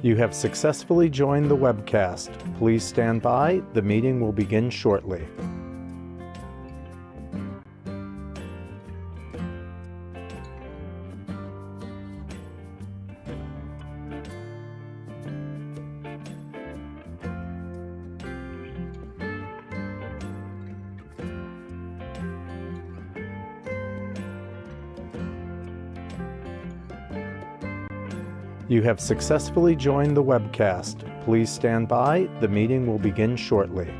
You have successfully joined the webcast. Please stand by. The meeting will begin shortly. You have successfully joined the webcast. Please stand by. The meeting will begin shortly.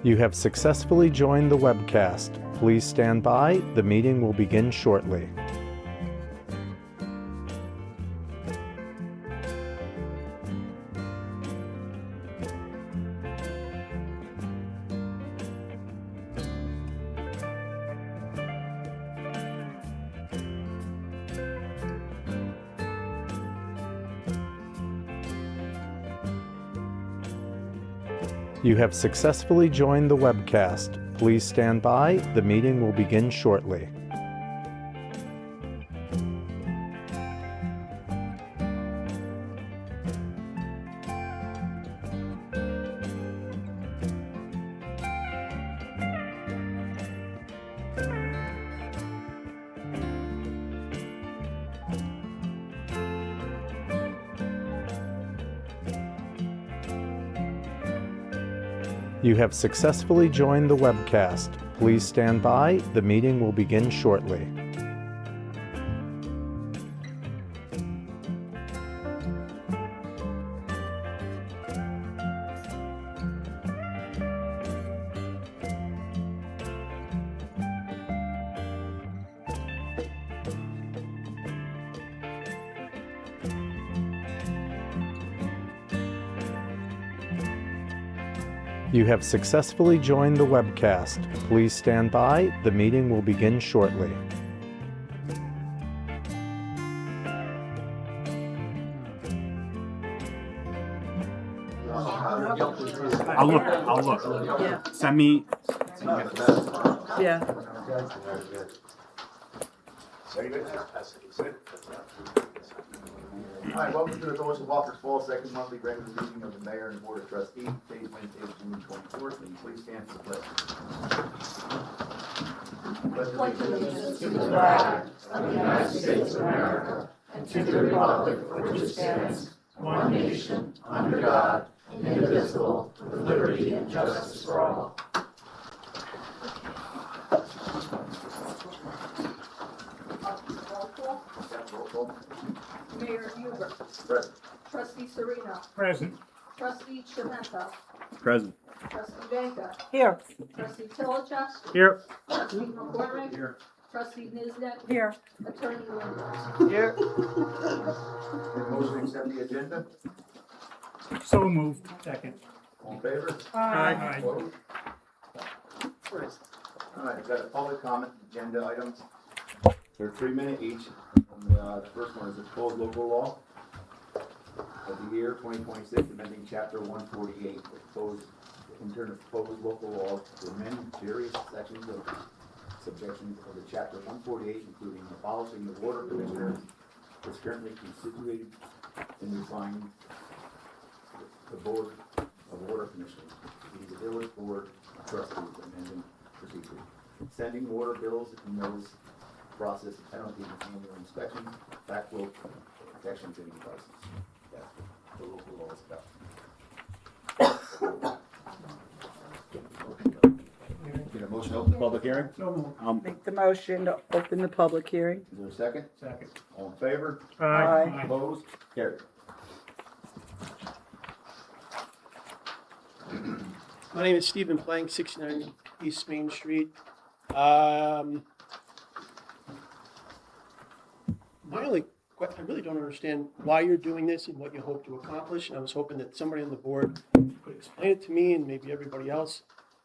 You have successfully joined the webcast. Please stand by. The meeting will begin shortly. You have successfully joined the webcast. Please stand by. The meeting will begin shortly. You have successfully joined the webcast. Please stand by. The meeting will begin shortly. You have successfully joined the webcast. Please stand by. The meeting will begin shortly. I'll look. Yeah. Send me. Yeah. All right, welcome to the Village of Walker's Falls second monthly regular meeting of the Mayor and Board of Trustees. Today's Wednesday, June 24th, and please stand for the pledge. Pledge allegiance to the flag of the United States of America and to the republic for which it stands, one nation, under God, indivisible, with liberty and justice for all. Roll call. Mayor Huber, Present. Trustee Serena, Present. Trustee Chimenta, Present. Trustee Benka, Here. Trustee Tilichuk, Here. Trustee McCormick, Here. Trustee Nizdet, Here. Attorney Winters. Here. Motion to accept the agenda. So moved. Second. All in favor? Aye. Opposed? All right, we've got a public comment agenda items. They're 3 minutes each. And, the first one is the proposed local law of the year 2026, amending chapter 148, the proposed local law to amend various sections of subjections of the chapter 148, including abolishing the water commissioner that's currently constituted and refined the board of water commissioners, the village board of trustees, amending procedure. Sending water bills and notice process, penalties, and annual inspections, backflow protections, and prices. That's what the local law is about. Get a motion to open the public hearing? Make the motion to open the public hearing. Is there a second? Second. All in favor? Aye. Opposed? Carried. My name is Stephen Plank, 69 East Main Street. I really don't understand why you're doing this and what you hope to accomplish. I was hoping that somebody on the board could explain it to me and maybe everybody else.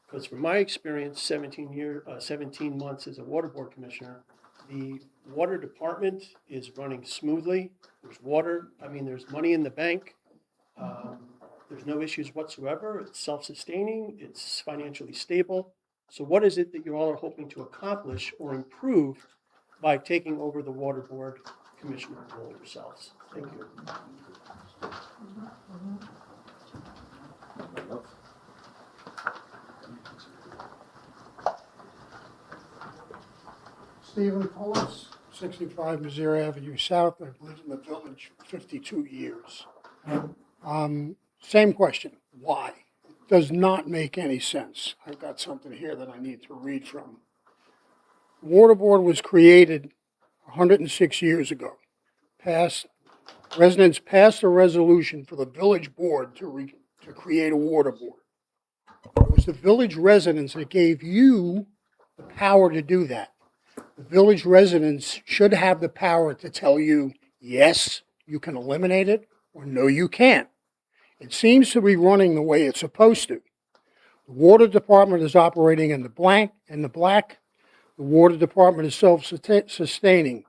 Because from my experience, 17 months as a water board commissioner, the water department is running smoothly. There's water, there's money in the bank. There's no issues whatsoever. It's self-sustaining, it's financially stable. So what is it that you all are hoping to accomplish or improve by taking over the water board commissioner role yourselves? Thank you. Stephen Pullis, 65 Missouri Avenue South. I've lived in the village for 52 years. Same question, why? It does not make any sense. I've got something here that I need to read from. The Water Board was created 106 years ago. Residents passed a resolution for the village board to create a water board. It was the village residents that gave you the power to do that. The village residents should have the power to tell you, yes, you can eliminate it, or no, you can't. It seems to be running the way it's supposed to. The water department is operating in the black. The water department is self-sustaining.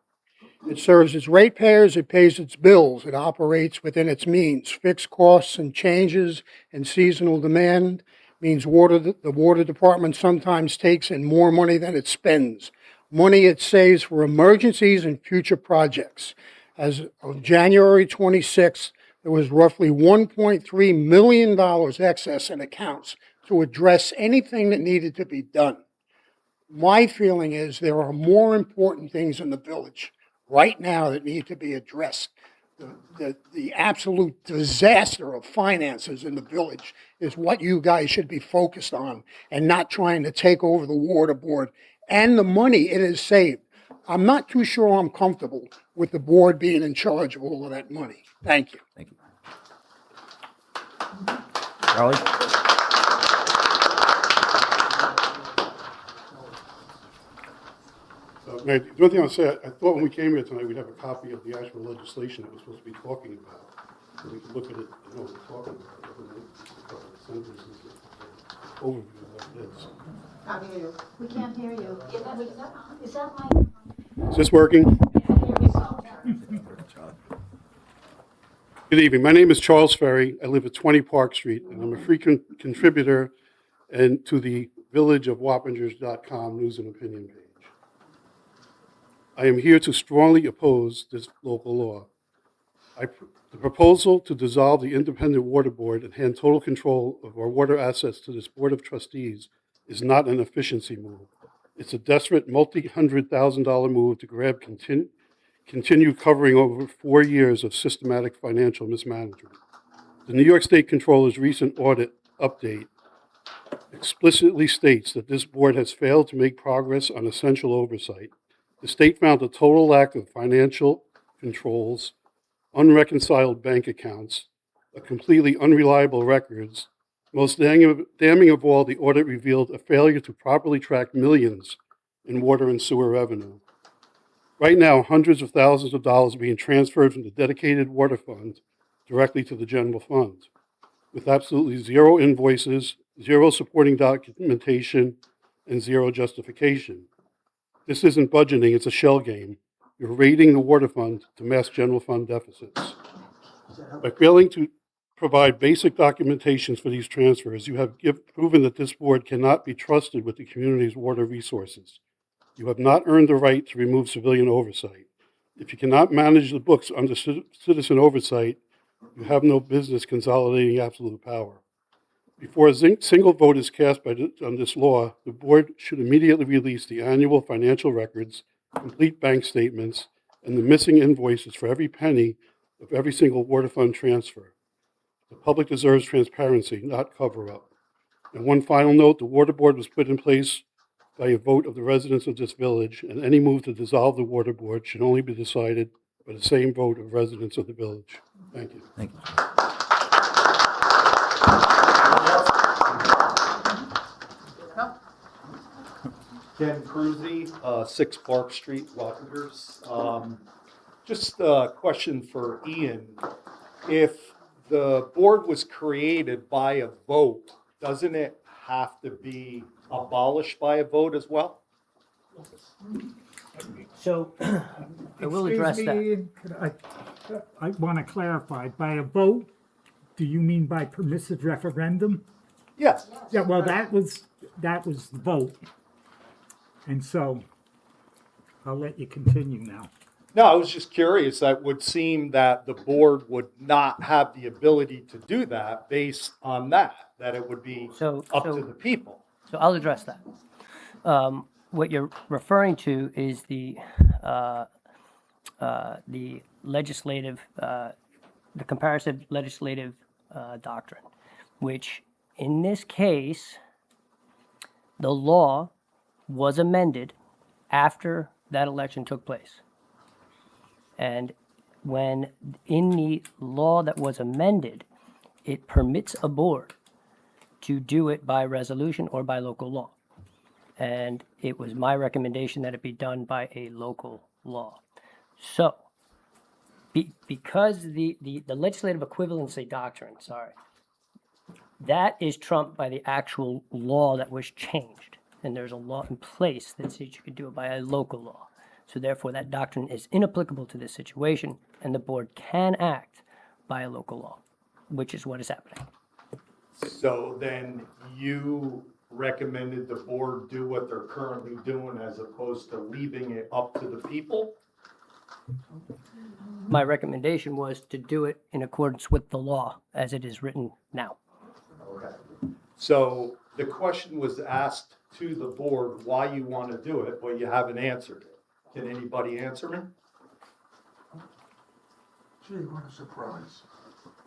It serves its ratepayers, it pays its bills, it operates within its means. Fixed costs and changes and seasonal demand means the water department sometimes takes in more money than it spends. Money it saves for emergencies and future projects. As of January 26th, there was roughly $1.3 million excess in accounts to address anything that needed to be done. My feeling is there are more important things in the village right now that need to be addressed. The absolute disaster of finances in the village is what you guys should be focused on and not trying to take over the water board and the money it has saved. I'm not too sure I'm comfortable with the board being in charge of all of that money. Thank you. Thank you. Charlie? Mayor, the one thing I'll say, I thought when we came here tonight, we'd have a copy of the actual legislation that we're supposed to be talking about. So we could look at it and know what we're talking about. A couple of sentences, overview of what it is. We can't hear you. Is that my? Is this working? Good evening. My name is Charles Ferry. I live at 20 Park Street, and I'm a frequent contributor to the Village of Wappingers.com news and opinion page. I am here to strongly oppose this local law. The proposal to dissolve the Independent Water Board and hand total control of our water assets to this Board of Trustees is not an efficiency move. It's a desperate multi-$100,000 move to grab continue covering over 4 years of systematic financial mismanagement. The New York State Controller's recent audit update explicitly states that this board has failed to make progress on essential oversight. The state found a total lack of financial controls, unreconciled bank accounts, a completely unreliable records. Most damning of all, the audit revealed a failure to properly track millions in water and sewer revenue. Right now, hundreds of thousands of dollars are being transferred from the dedicated water fund directly to the general fund, with absolutely zero invoices, zero supporting documentation, and zero justification. This isn't budgeting, it's a shell game. You're raiding the water fund to mask general fund deficits. By failing to provide basic documentations for these transfers, you have proven that this board cannot be trusted with the community's water resources. You have not earned the right to remove civilian oversight. If you cannot manage the books under citizen oversight, you have no business consolidating absolute power. Before a single vote is cast on this law, the board should immediately release the annual financial records, complete bank statements, and the missing invoices for every penny of every single water fund transfer. The public deserves transparency, not cover-up. And one final note, the water board was put in place by a vote of the residents of this village, and any move to dissolve the water board should only be decided by the same vote of residents of the village. Thank you. Thank you. Ken Cruzy, 6 Park Street, Wappingers. Just a question for Ian. If the board was created by a vote, doesn't it have to be abolished by a vote as well? So I will address that. Excuse me, I want to clarify, by a vote, do you mean by permissive referendum? Yes. Yeah, well, that was the vote. And so, I'll let you continue now. No, I was just curious. That would seem that the board would not have the ability to do that based on that it would be up to the people. So I'll address that. What you're referring to is the legislative, the comparative legislative doctrine, which in this case, the law was amended after that election took place. And when in the law that was amended, it permits a board to do it by resolution or by local law. And it was my recommendation that it be done by a local law. So, because the legislative equivalency doctrine, that is trumped by the actual law that was changed. And there's a law in place that says you could do it by a local law. So therefore, that doctrine is inapplicable to this situation, and the board can act by a local law, which is what is happening. So then you recommended the board do what they're currently doing as opposed to leaving it up to the people? My recommendation was to do it in accordance with the law as it is written now. Okay. So the question was asked to the board why you want to do it, but you haven't answered it. Can anybody answer me? Gee, what a surprise.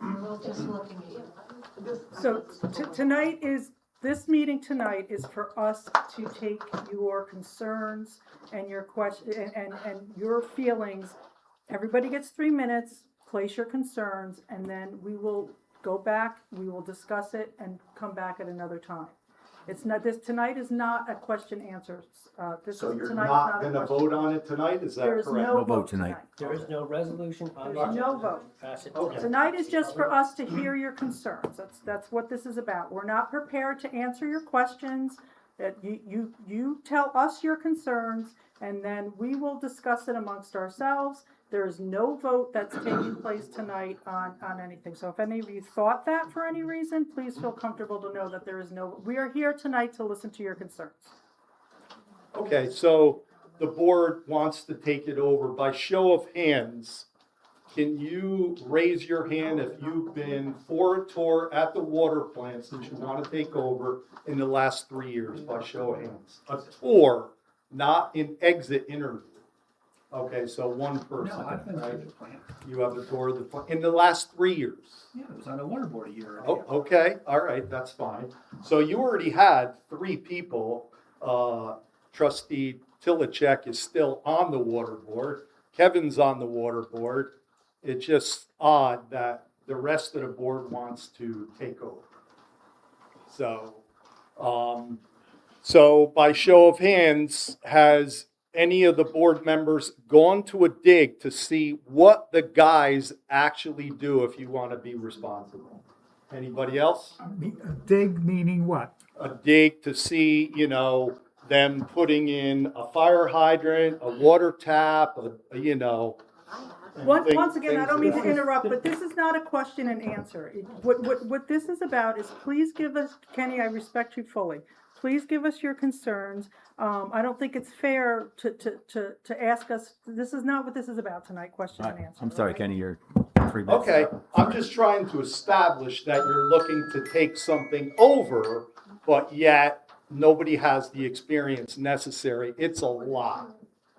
We're just looking at you. So this meeting tonight is for us to take your concerns and your and your feelings. Everybody gets 3 minutes, place your concerns, and then we will go back, we will discuss it and come back at another time. It's not, tonight is not a question answers. So you're not going to vote on it tonight, is that There is correct? no vote tonight. There is no resolution on There's no vote. Pass it. Tonight is just for us to hear your concerns. That's what this is about. We're not prepared to answer your questions. That you tell us your concerns, and then we will discuss it amongst ourselves. There is no vote that's taking place tonight on anything. So if any of you thought that for any reason, please feel comfortable to know that there is no, we are here tonight to listen to your concerns. Okay, so the board wants to take it over. By show of hands, can you raise your hand if you've been for a tour at the water plants that you want to take over in the last 3 years, by show of hands? A tour, not an exit interview. Okay, so one person. No, I've been right? to the plant. You have a tour of the plant in the last 3 years. Yeah, it was on a water board a year Oh, ago. okay, all right, that's fine. So you already had 3 people. Trustee Tilichek is still on the water board. Kevin's on the water board. It's just odd that the rest of the board wants to take over. So, so by show of hands, has any of the board members gone to a dig to see what the guys actually do if you want to be responsible? Anybody else? Dig meaning what? A dig to see, them putting in a fire hydrant, a water tap, and Once again, I don't mean to things- interrupt, but this is not a question and answer. What this is about is, please give us, Kenny, I respect you fully. Please give us your concerns. I don't think it's fair to ask us, this is not what this is about tonight, question and answer. I'm sorry, okay? Kenny, you're 3 minutes. Okay, I'm just trying to establish that you're looking to take something over, but yet nobody has the experience necessary. It's a lot.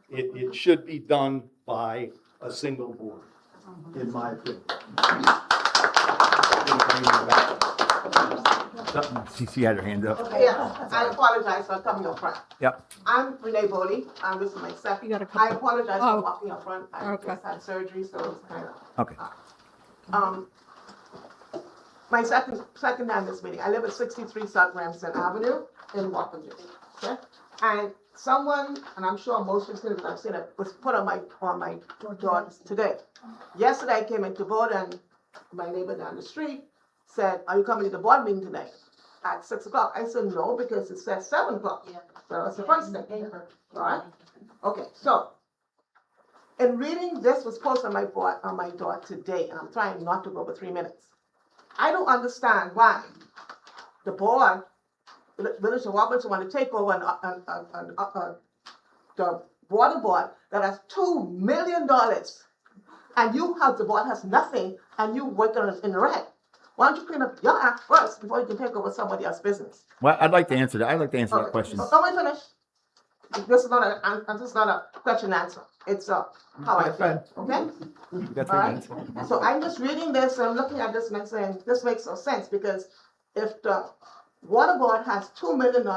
It should be done by a single board, in my opinion. She had her hand up. Yeah, I apologize for coming up front. Yep. I'm Renee Bodie. This is my second. You got a I couple- apologize Oh. for walking up front. I Okay. just had surgery, so it's kind of. Okay. My second time this meeting. I live at 63 South Ramsden Avenue in Wappinger. Okay? And someone, and I'm sure most of you, I've seen it, was put on my door today. Yesterday I came in to vote, and my neighbor down the street said, "Are you coming to the board meeting today?" at 6 o'clock. I said, no, because it says 7 o'clock. Yeah. So that's the first thing. All right? Okay, so, in reading this was posted on my door today, and I'm trying not to go over 3 minutes. I don't understand why the board, the Village of Wapanger, want to take over the water board that has $2 million, and the board has nothing, and you work in the red. Why don't you clean up your act first before you can take over somebody else's business? Well, I'd like to answer that. I'd like to answer that question. Let me finish. This is not a question and answer. It's how I feel, okay? You got 3 All right. minutes. So I'm just reading this and I'm looking at this and I'm saying, this makes no sense, because if the water board has $2 million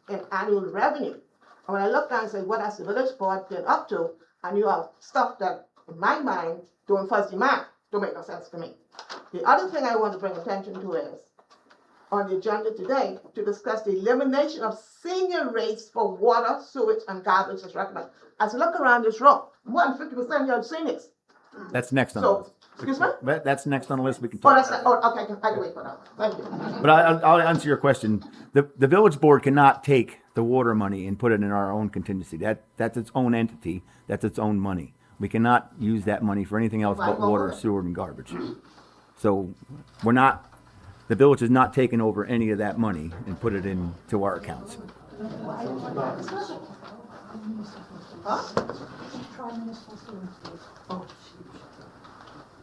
in annual revenue, and when I look down and say, what has the village board been up to, and you have stuff that, in my mind, doing fuzzy math, don't make no sense to me. The other thing I want to bring attention to is, on the agenda today, to discuss the elimination of senior rates for water, sewage, and garbage as recommended. As I look around this room, more than 50% here are seniors. That's next on the So, list. excuse me? But that's next on the list. We can Oh, talk. that's not, oh, okay, I can wait for that. Thank you. But I'll answer your question. The village board cannot take the water money and put it in our own contingency. That's its own entity. That's its own money. We cannot use that money for anything else but water, sewer, and garbage. So the village is not taking over any of that money and put it into our accounts.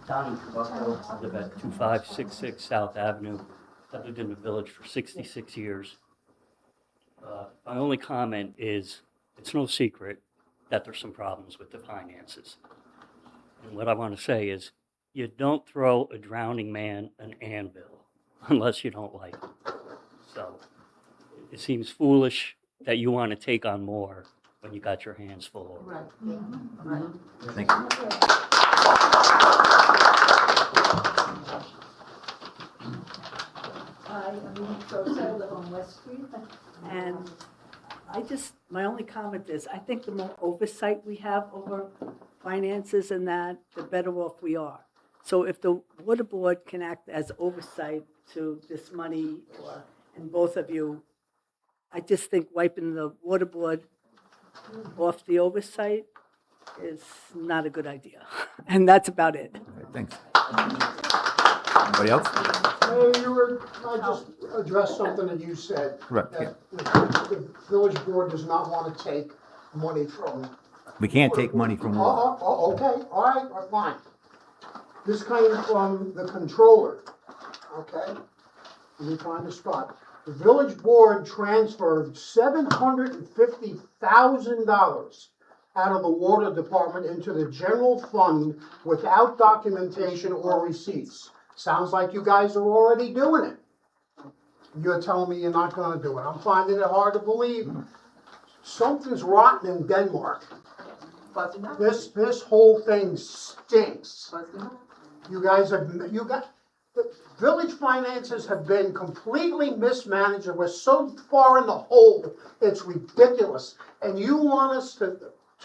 Donnie Caboclo, I live at 2566 South Avenue. I've lived in the village for 66 years. My only comment is, it's no secret that there's some problems with the finances. And what I want to say is, you don't throw a drowning man an anvil unless you don't like him. So it seems foolish that you want to take on more when you got your hands full already. Right. Right. Thank you. Hi, I'm Amy Sosa, I live on West Street, and my only comment is, I think the more oversight we have over finances and that, the better off we are. So if the water board can act as oversight to this money, and both of you, I just think wiping the water board off the oversight is not a good idea. And that's about it. Okay, thanks. Anybody else? I just addressed something that you said. Right, that the village board does not want to take money from. We can't take money from water. Okay, all right, fine. This came from the controller, okay? Let me find the spot. The village board transferred $750,000 out of the water department into the general fund without documentation or receipts. Sounds like you guys are already doing it. You're telling me you're not gonna do it. I'm finding it hard to believe. Something's rotten in Denmark. This whole thing stinks. You guys the village finances have been completely mismanaged, and we're so far in the hole, it's ridiculous. And you want us to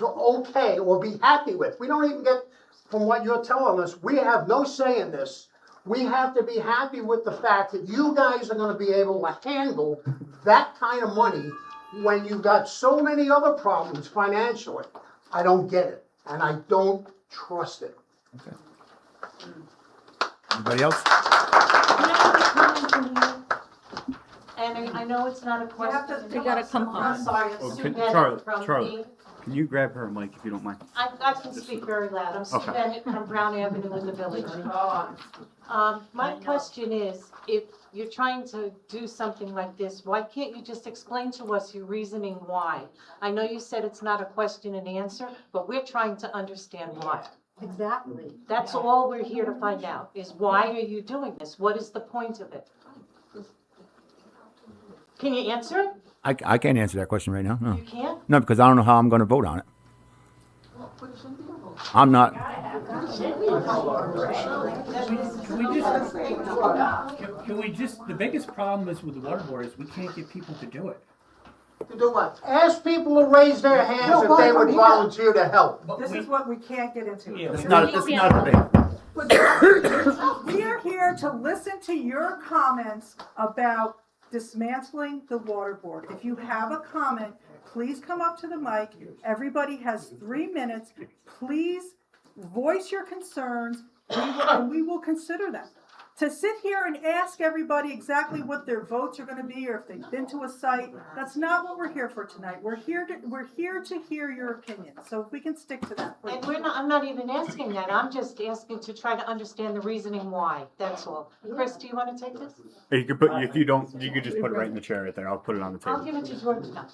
okay or be happy with. We don't even get, from what you're telling us, we have no say in this. We have to be happy with the fact that you guys are gonna be able to handle that kind of money when you've got so many other problems financially. I don't get it, and I don't trust it. Okay. Anybody else? Can I have a comment from you? And I know it's not a question. You gotta come I'm on. sorry, Oh, Sue can- Bennett Charlotte, from Charlotte. the, Can you grab her mic if you don't mind? I can speak very loud. I'm Sue Okay. Bennett from Brown Avenue in the village. My question is, if you're trying to do something like this, why can't you just explain to us your reasoning why? I know you said it's not a question and answer, but we're trying to understand why. Exactly. That's all we're here to find out, is why are you doing this? What is the point of it? Can you answer? I can't answer that question right now. No. You can't? No, because I don't know how I'm going to vote on it. I'm not. Can we just, the biggest problem is with the water board is we can't get people to do it. To do what? Ask people to raise their hands No, if they but would we- volunteer to help. But This we- is what we can't get into. Yeah, It's not a debate. We are here to listen to your comments about dismantling the water board. If you have a comment, please come up to the mic. Everybody has 3 minutes. Please voice your concerns, and we will consider them. To sit here and ask everybody exactly what their votes are gonna be, or if they've been to a site, that's not what we're here for tonight. We're here to hear your opinion, so if we can stick to that, please. And I'm not even asking that, I'm just asking to try to understand the reasoning why, that's all. Chris, do you wanna take this? You could put, if you don't, you could just put it right in the chair right there. I'll put it on the I'll table. give it to George now.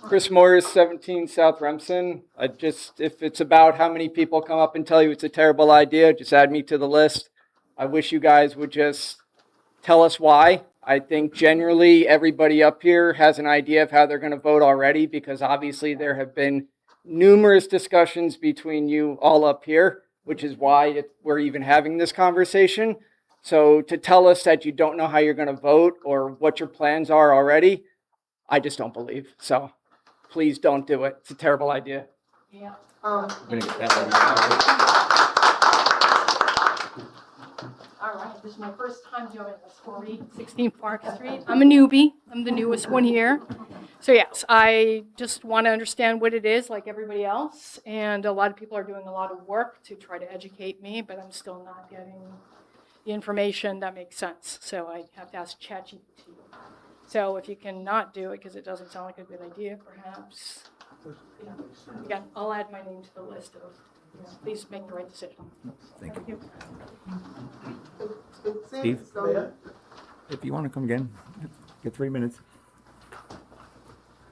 Chris Morris, 17 South Remsen. If it's about how many people come up and tell you it's a terrible idea, just add me to the list. I wish you guys would just tell us why. I think generally everybody up here has an idea of how they're going to vote already, because obviously there have been numerous discussions between you all up here, which is why we're even having this conversation. So to tell us that you don't know how you're going to vote or what your plans are already, I just don't believe. So please don't do it. It's a terrible idea. Yeah. We're gonna get that All right, this is my first time doing this, 16 Park Street. I'm a newbie, I'm the newest one here. So yes, I just want to understand what it is like everybody else. And a lot of people are doing a lot of work to try to educate me, but I'm still not getting the information that makes sense. So I have to ask ChatGPT. So if you cannot do it, because it doesn't sound like a good idea, perhaps, again, I'll add my name to the list of, please make the right decision. Thank you. Steve, if you want to come again, get 3 minutes.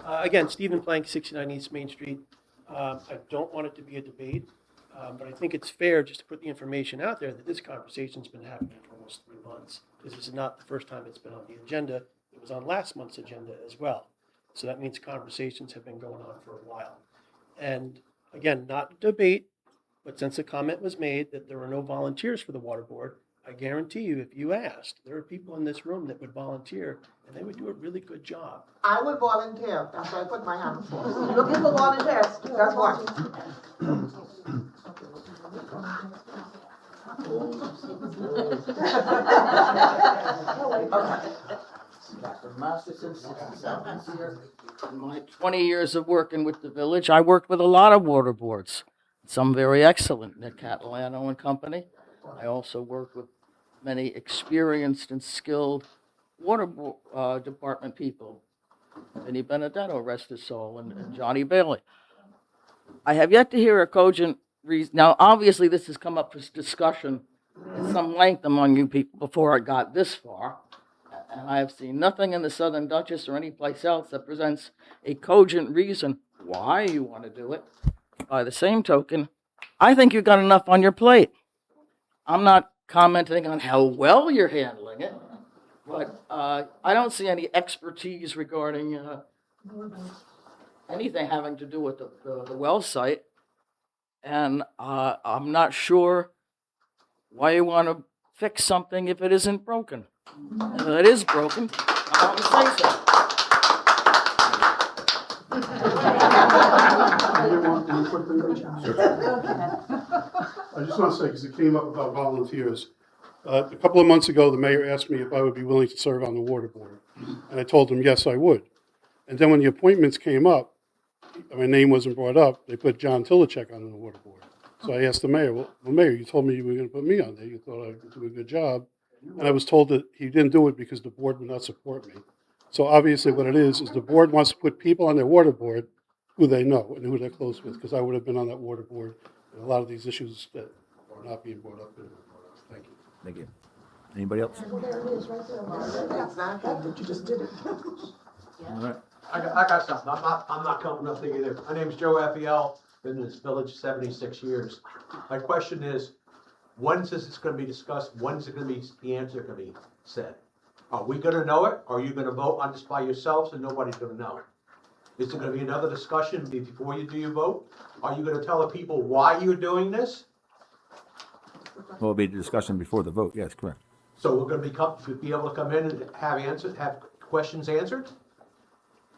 Again, Stephen Plank, 69 East Main Street. I don't want it to be a debate, but I think it's fair just to put the information out there that this conversation's been happening for almost 3 months. This is not the first time it's been on the agenda. It was on last month's agenda as well. So that means conversations have been going on for a while. And again, not debate, but since a comment was made that there were no volunteers for the water board, I guarantee you, if you asked, there are people in this room that would volunteer, and they would do a really good job. I would volunteer, that's why I put my hand for. Looking for volunteers, that's why. In my 20 years of working with the village, I worked with a lot of water boards, some very excellent, Nick Catalano and Company. I also worked with many experienced and skilled water department people, Vinnie Benedetto, rest his soul, and Johnny Bailey. I have yet to hear a cogent reason. Now, obviously, this has come up for discussion at some length among you people before I got this far. And I have seen nothing in the Southern Duchess or any place else that presents a cogent reason why you want to do it. By the same token, I think you've got enough on your plate. I'm not commenting on how well you're handling it, but I don't see any expertise regarding anything having to do with the well site. And I'm not sure why you want to fix something if it isn't broken. If it is broken, I want to say so. I just want to say, because it came up about volunteers. A couple of months ago, the mayor asked me if I would be willing to serve on the water board. And I told him, yes, I would. And then when the appointments came up, my name wasn't brought up, they put John Tilichek on the water board. So I asked the mayor, well, Mayor, you told me you were going to put me on there. You thought I would do a good job. And I was told that he didn't do it because the board would not support me. So obviously what it is the board wants to put people on their water board who they know and who they're close with, because I would have been on that water board. And a lot of these issues that are not being brought up. Thank you. Thank you. Anybody else? Well, there it is, right there. Exactly, that you just did it. All right. I got something. I'm not coming up there either. My name's Joe Raphael, been in this village 76 years. My question is, when's this gonna be discussed? When's it gonna be, the answer gonna be said? Are we gonna know it? Or are you gonna vote on this by yourselves and nobody's gonna know? Is there gonna be another discussion before you do your vote? Are you gonna tell the people why you're doing this? Well, it'll be a discussion before the vote. Yes, correct. So we're gonna be able to come in and have questions answered?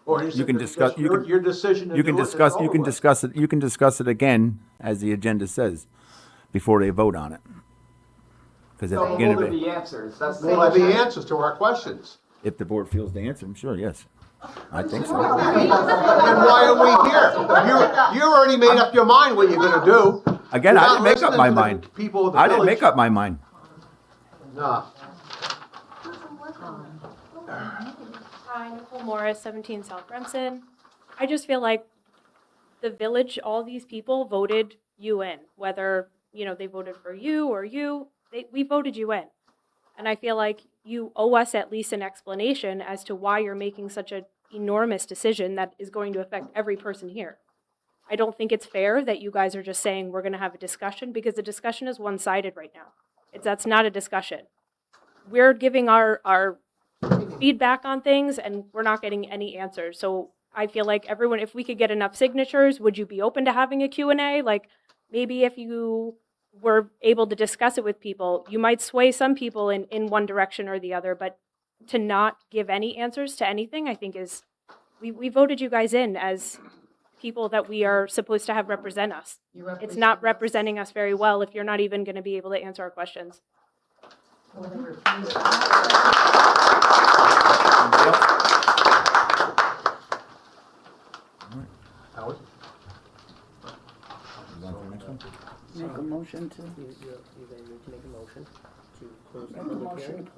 Or is You it can discuss. You can, your decision to you can do it and discuss. it's You can over with? discuss it. You can discuss it again, as the agenda says, before they vote on it. Because at So the will beginning there of it, be answers? Will there be answers to our questions? if the board feels the answer, I'm sure, yes. I think so. Then why are we here? You already made up your mind what you're gonna do. Again, You're I not didn't make up listening my to the mind. People of the I didn't village. make up my mind. No. Hi, Nicole Morris, 17 South Remsen. I just feel like the village, all these people voted you in, whether, they voted for you or you, we voted you in. And I feel like you owe us at least an explanation as to why you're making such an enormous decision that is going to affect every person here. I don't think it's fair that you guys are just saying we're going to have a discussion, because the discussion is one-sided right now. That's not a discussion. We're giving our feedback on things and we're not getting any answers. So I feel like everyone, if we could get enough signatures, would you be open to having a Q&A? Like maybe if you were able to discuss it with people, you might sway some people in one direction or the other, but to not give any answers to anything, I think is, we voted you guys in as people that we are supposed to have represent us. It's not representing us very well if you're not even going to be able to answer our questions. Howard? Make a motion to. You guys need to make a motion to close the Make a public motion hearing. to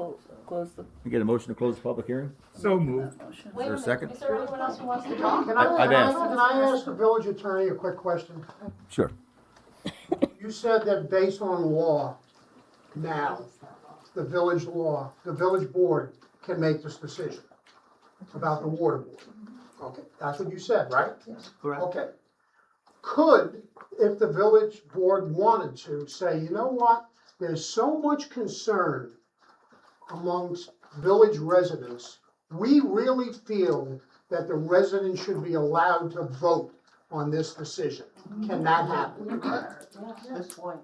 close the. We get a motion to close the public hearing? So moved. Is there a second? Is there anyone else who wants to talk? I've asked. Can I ask the village attorney a quick question? Sure. You said that based on law, now, the village law, the village board can make this decision about the water board. Okay, that's what you said, right? Yes, correct. Okay. Could, if the village board wanted to, say, you know what, there's so much concern amongst village residents, we really feel that the residents should be allowed to vote on this decision. Can that happen? This point.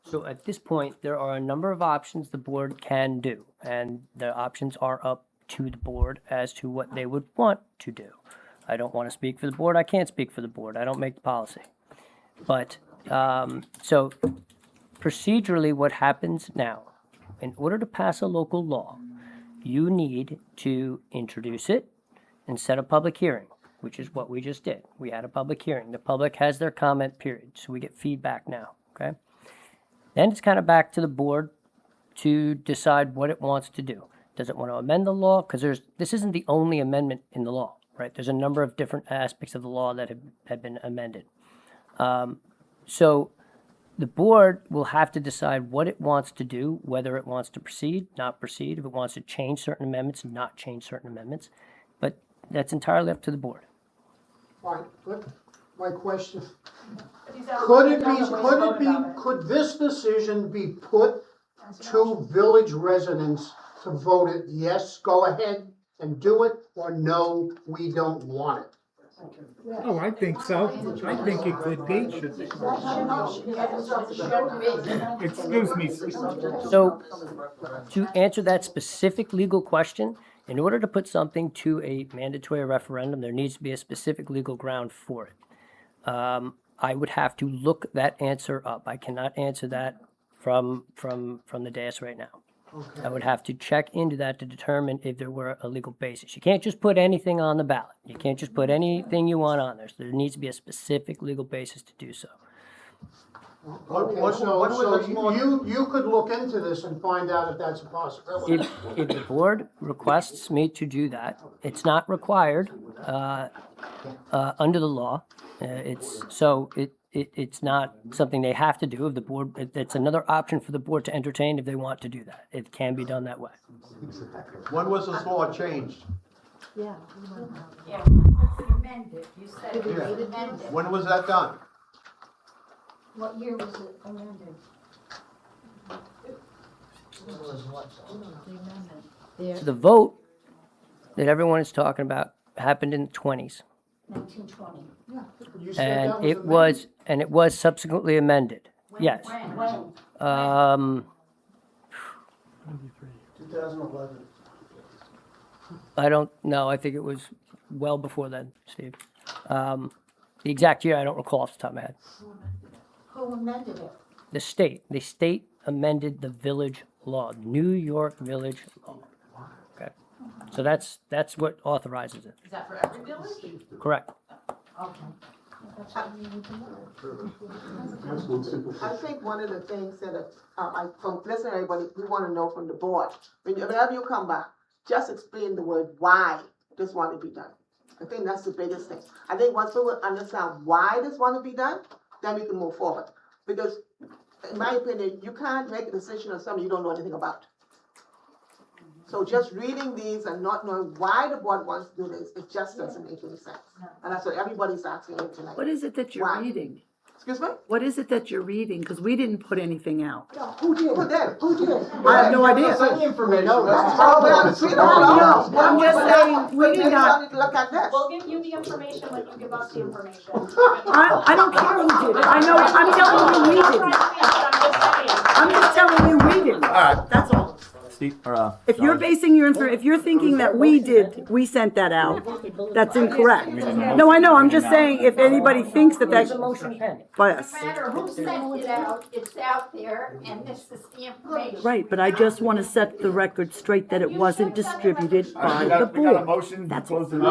So at this point, there are a number of options the board can do, and the options are up to the board as to what they would want to do. I don't want to speak for the board. I can't speak for the board. I don't make the policy. But, so procedurally, what happens now, in order to pass a local law, you need to introduce it and set a public hearing, which is what we just did. We had a public hearing. The public has their comment period, so we get feedback now, okay? Then it's kind of back to the board to decide what it wants to do. Does it want to amend the law? Because this isn't the only amendment in the law, right? There's a number of different aspects of the law that have been amended. So the board will have to decide what it wants to do, whether it wants to proceed, not proceed, if it wants to change certain amendments, not change certain amendments. But that's entirely up to the board. All right, but my question, could this decision be put to village residents to vote it, yes, go ahead and do it, or no, we don't want it? Oh, I think so. I think it could be. Excuse me. So, to answer that specific legal question, in order to put something to a mandatory referendum, there needs to be a specific legal ground for it. I would have to look that answer up. I cannot answer that from the dais right now. I would have to check into that to determine if there were a legal basis. You can't just put anything on the ballot. You can't just put anything you want on there. So there needs to be a specific legal basis to do so. Okay, so you could look into this and find out if that's a possibility. If the board requests me to do that, it's not required under the law. It's not something they have to do. If the board, it's another option for the board to entertain if they want to do that. It can be done that way. When was this law changed? Yeah. Yeah, it's amended, you said it was Yeah. amended. When was that done? What year was it amended? The amendment. So the vote that everyone is talking about happened in the 20s. 1920. And it was subsequently amended. Yes. When? 2011. I don't know. I think it was well before then, Steve. The exact year I don't recall off the top of my head. Who amended it? The state amended the village law, New York Village law. Okay, so that's what authorizes it. Is that for every village? Correct. Okay. I think one of the things that, from listening to everybody, we want to know from the board, whenever you come back, just explain the word why this want to be done. I think that's the biggest thing. I think once people understand why this want to be done, then we can move forward. Because, in my opinion, you can't make a decision on something you don't know anything about. So just reading these and not knowing why the board wants to do this, it just doesn't make any sense. And that's what everybody's asking me tonight. What is it that you're Why? reading? Excuse me? What is it that you're reading? Because we didn't put anything out. Who did? Who did? Who did? I have no idea. Information. Oh, well, we don't know. I'm just saying, we did not. Look at this. We'll give you the information when you give us the information. I don't care who did it. I know, I'm telling you we didn't. I'm just telling you we didn't. That's all. Steve, If you're basing your if you're thinking that we sent that out, that's incorrect. No, I know, I'm just saying, if anybody thinks that that's bias. No matter who sent it out, it's out there, and this is the information. Right, but I just want to set the record straight that it wasn't distributed by the we got a board. motion to close the We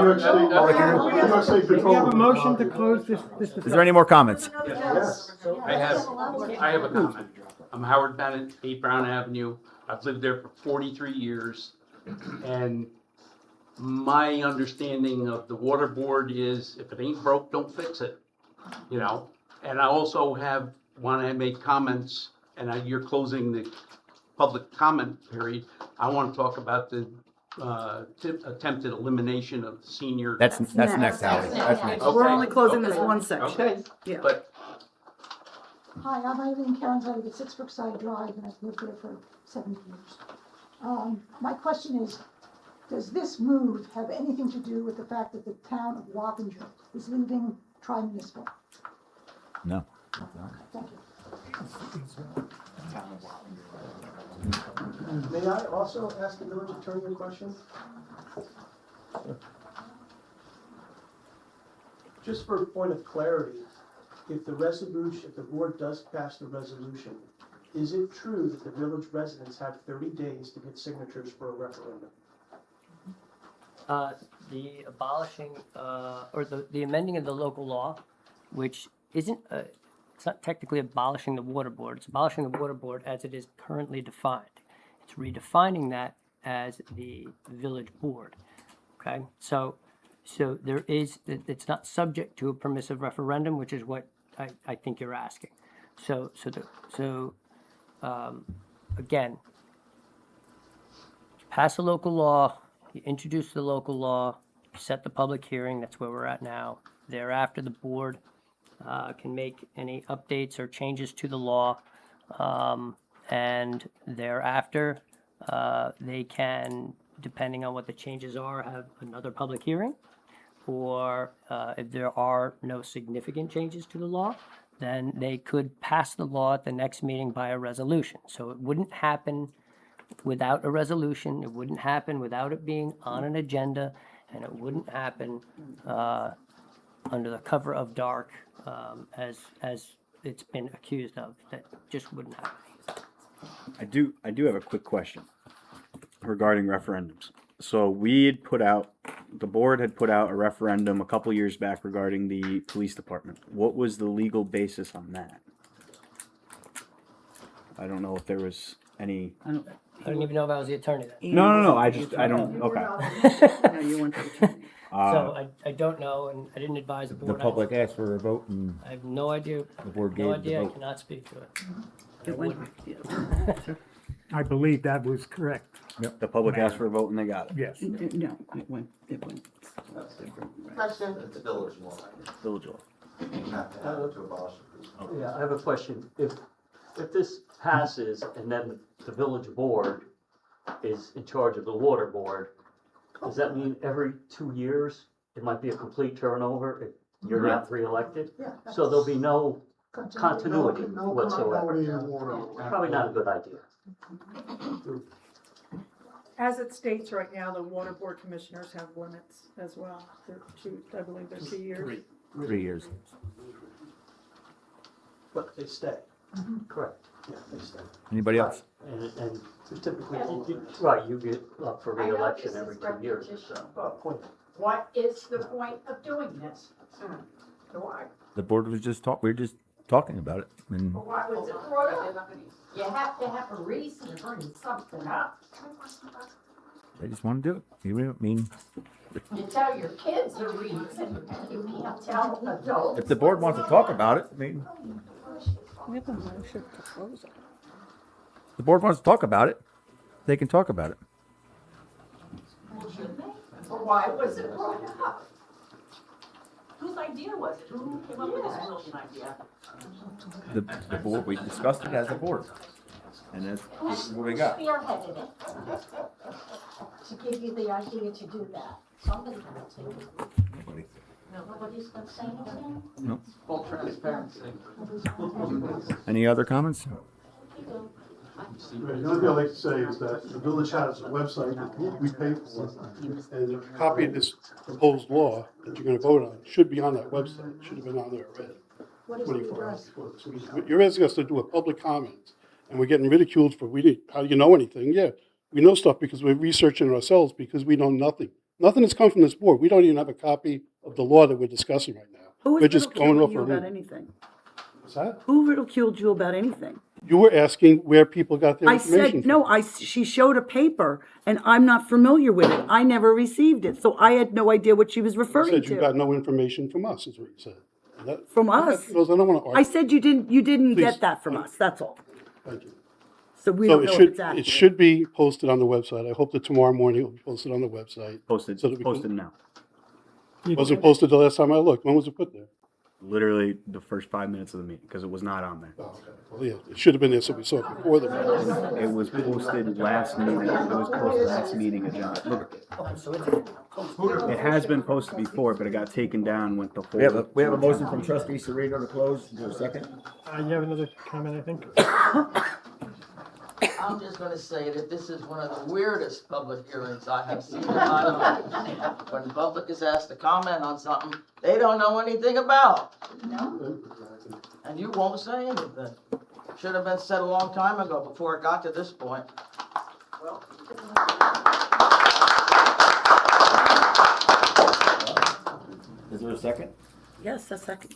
have a motion to close this. Is there any more comments? Yes. I have a comment. I'm Howard Bennett, 8 Brown Avenue. I've lived there for 43 years. And my understanding of the water board is if it ain't broke, don't fix it, you know? And I also want to make comments, and you're closing the public comment period. I want to talk about the attempted elimination of senior. That's next, Howard. That's next. We're only closing this one section. Okay, Yeah. but Hi, I'm Eileen Cairns, I live at 6 Brookside Drive, and I've lived there for 7 years. My question is, does this move have anything to do with the fact that the town of Wappinger is leaving tri-municipal? No. Thank you. May I also ask the village attorney a question? Just for a point of clarity, if the board does pass the resolution, is it true that the village residents have 30 days to get signatures for a referendum? The abolishing, or the amending of the local law, which isn't, it's not technically abolishing the water board, it's abolishing the water board as it is currently defined. It's redefining that as the village board, okay? So there is, it's not subject to a permissive referendum, which is what I think you're asking. Again, pass a local law, you introduce the local law, you set the public hearing, that's where we're at now. Thereafter, the board can make any updates or changes to the law, and thereafter, they can, depending on what the changes are, have another public hearing. Or if there are no significant changes to the law, then they could pass the law at the next meeting by a resolution. So it wouldn't happen without a resolution, it wouldn't happen without it being on an agenda, and it wouldn't happen under the cover of dark, as it's been accused of. That just wouldn't happen. I do have a quick question regarding referendums. So the board had put out a referendum a couple years back regarding the police department. What was the legal basis on that? I don't know if there was any. I don't even know if I was the attorney then. No. I don't. Okay. No, you weren't the attorney. So I don't know, and I didn't advise the board. The public asked for a vote and I have no idea. the board No gave the idea. I vote. cannot speak to it. It went, I believe that was correct. The public asked for a vote and they got it. Yes. no, it went. Question? It's a village law. Village law. You have to have it to abolish it. Yeah, I have a question. If this passes and then the village board is in charge of the water board, does that mean every 2 years it might be a complete turnover if you're not reelected? Yeah, So there'll be no continuity No whatsoever. continuity in water. Probably not a good idea. As it states right now, the water board commissioners have limits as well. I believe they're 2 years. 3 years. But they stay. Correct. Yeah, they stay. Anybody else? And, Typically, right, you get up for reelection every 2 years or so. What is the point of doing this? Why? The board was just we were just talking about it, and Why was it brought up? You have to have a reason to bring something up. they just want to do it. I mean, You tell your kids the reason, you can't tell adults. if the board wants to talk about it, I mean, We have a motion to close it. the board wants to talk about it, they can talk about it. But why was it brought up? Whose idea was it? Who came up with this brilliant idea? The board, we discussed it as a board, and that's what we got. Spearheaded it. To give you the idea to do that. Somebody's gonna take it. Nobody's gonna say anything? No. Full transparency. Any other comments? The only thing I'd like to say is that the village has a website that we pay for, and a copy of this proposed law that you're gonna vote on should be on that website, it should have been on there already. What is the 24 hours address? before this meeting. You're asking us to do a public comment, and we're getting ridiculed for, how do you know anything? Yeah, we know stuff because we're researching it ourselves, because we know nothing. Nothing has come from this board, we don't even have a copy of the law that we're discussing right now. Who We're is just going ridiculing off you a about rumor. anything? What's that? Who ridiculed you about anything? You were asking where people got their I information said, no, from. she showed a paper and I'm not familiar with it. I never received it, so I had no idea what she was You referring said you got to. no information from us, is what you said. And that- From us? I don't want to argue. I said you didn't Please. get that from us, that's all. Thank you. So we So don't it know if should, it's it accurate. should be posted on the website. I hope that tomorrow morning it will be posted on the website. Posted, So that we can- posted now. It wasn't posted the last time I looked. When was it put there? Literally the first 5 minutes of the meeting, because it was not on there. Oh, okay. Well, yeah, it should have been there so we saw it before the meeting. It was posted last meeting, it was posted last meeting agenda. Look, it has been posted before, but it got taken down with the whole. We have a motion from trustee Serino to close. Is there a second? You have another comment, I think? I'm just gonna say that this is one of the weirdest public hearings I have seen in my life. When the public is asked to comment on something they don't know anything about. And you won't say anything. Should have been said a long time ago before it got to this point. Is there a second? Yes, a second.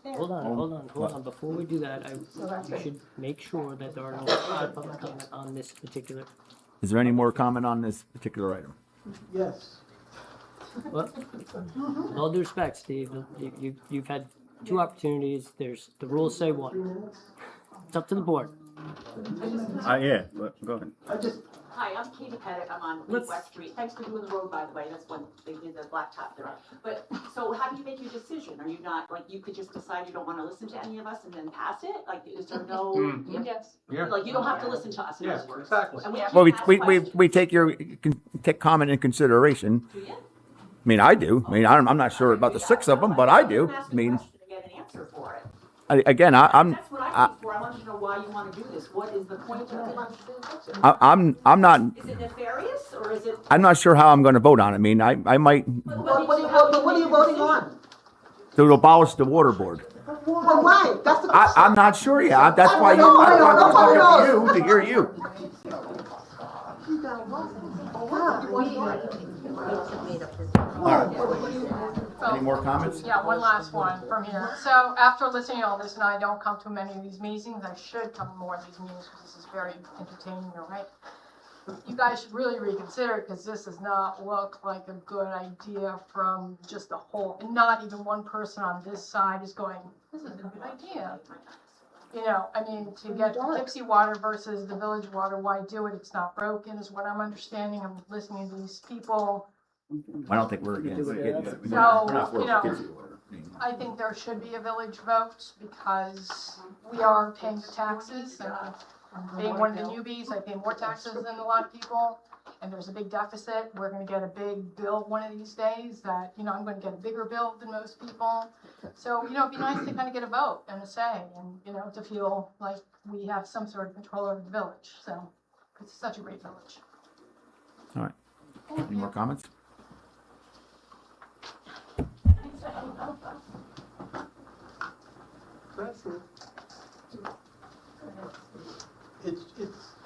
Hold on. Before we do that, you should make sure that there are no public comment on this particular. Is there any more comment on this particular item? Yes. Well, with all due respect, Steve, you've had 2 opportunities. The rules say 1. It's up to the board. Yeah, go ahead. Hi, I'm Katie Pettit, I'm on West Street, thanks for doing the road, by the way, that's when they did the blacktop there. But, so how do you make your decision? Are you not, like, you could just decide you don't wanna listen to any of us and then pass it? Like, is there no? Yes. Yeah. Like, you don't have to listen to us, in other words. exactly. And we Well, actually ask questions. we take take comment in consideration. Do you? I mean, I do. I mean, I'm not sure about the 6 of them, but I do. I mean, To get an answer for it. again, I'm, That's what I'm looking for, I want to know why you wanna do this, what is the point of it? I'm not, Is it nefarious, or is it? I'm not sure how I'm going to vote on it. I mean, I might What are you voting on? to abolish the water board. Well, why? That's the question. I'm not sure yet. That's why I'm talking to you, to hear you. Any more comments? Yeah, one last one from here. So after listening to all this, and I don't come to many of these meetings, I should come to more of these meetings because this is very entertaining, all right? You guys should really reconsider it because this does not look like a good idea from just the whole, and not even one person on this side is going, this is a good idea. You know, I mean, to get Dixie water versus the village water, why do it? It's not broken is what I'm understanding. I'm listening to these people. I don't think we're against it. We're So, not for you know, Dixie water. I think there should be a village vote because we are paying the taxes. Being one of the newbies, I pay more taxes than a lot of people. And there's a big deficit. We're gonna get a big bill one of these days that, you know, I'm gonna get a bigger bill than most people. So, you know, it'd be nice to kind of get a vote and a say and, you know, to feel like we have some sort of control over the village. So, it's such a great village. All right. Any more comments?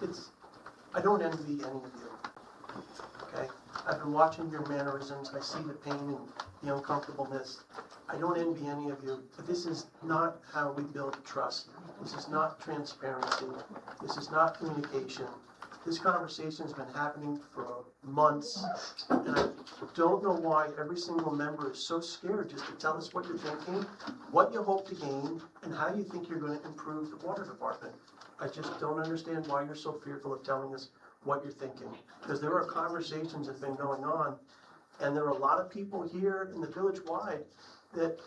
It's don't envy any of you, okay? I've been watching your mannerisms, I see the pain and the uncomfortableness. I don't envy any of you, but this is not how we build trust. This is not transparency. This is not communication. This conversation's been happening for months, and I don't know why every single member is so scared just to tell us what you're thinking, what you hope to gain, and how you think you're gonna improve the water department. I just don't understand why you're so fearful of telling us what you're thinking. Because there are conversations that have been going on, and there are a lot of people here in the village-wide that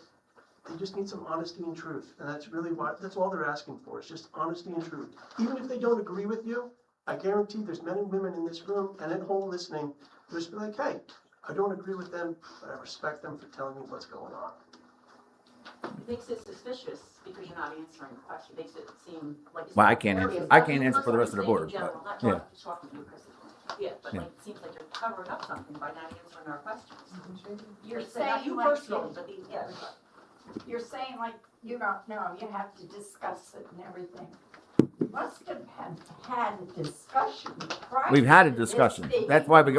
they just need some honesty and truth. And that's really that's all they're asking for, is just honesty and truth. Even if they don't agree with you, I guarantee there's men and women in this room and at home listening, they're just be like, hey, I don't agree with them, but I respect them for telling me what's going on. It makes it suspicious because you're not answering the question. It makes it seem like. Well, I can't answer for the rest of the board, General, but, not yeah. talking to you, Chris. Yeah, but Yeah. like, it seems like you're covering up something by not answering our questions. You're Not saying you like personally, but the, yeah. You're saying like you don't know, you have to discuss it and everything. You must have had a discussion prior. We've had a to this discussion. being That's why we're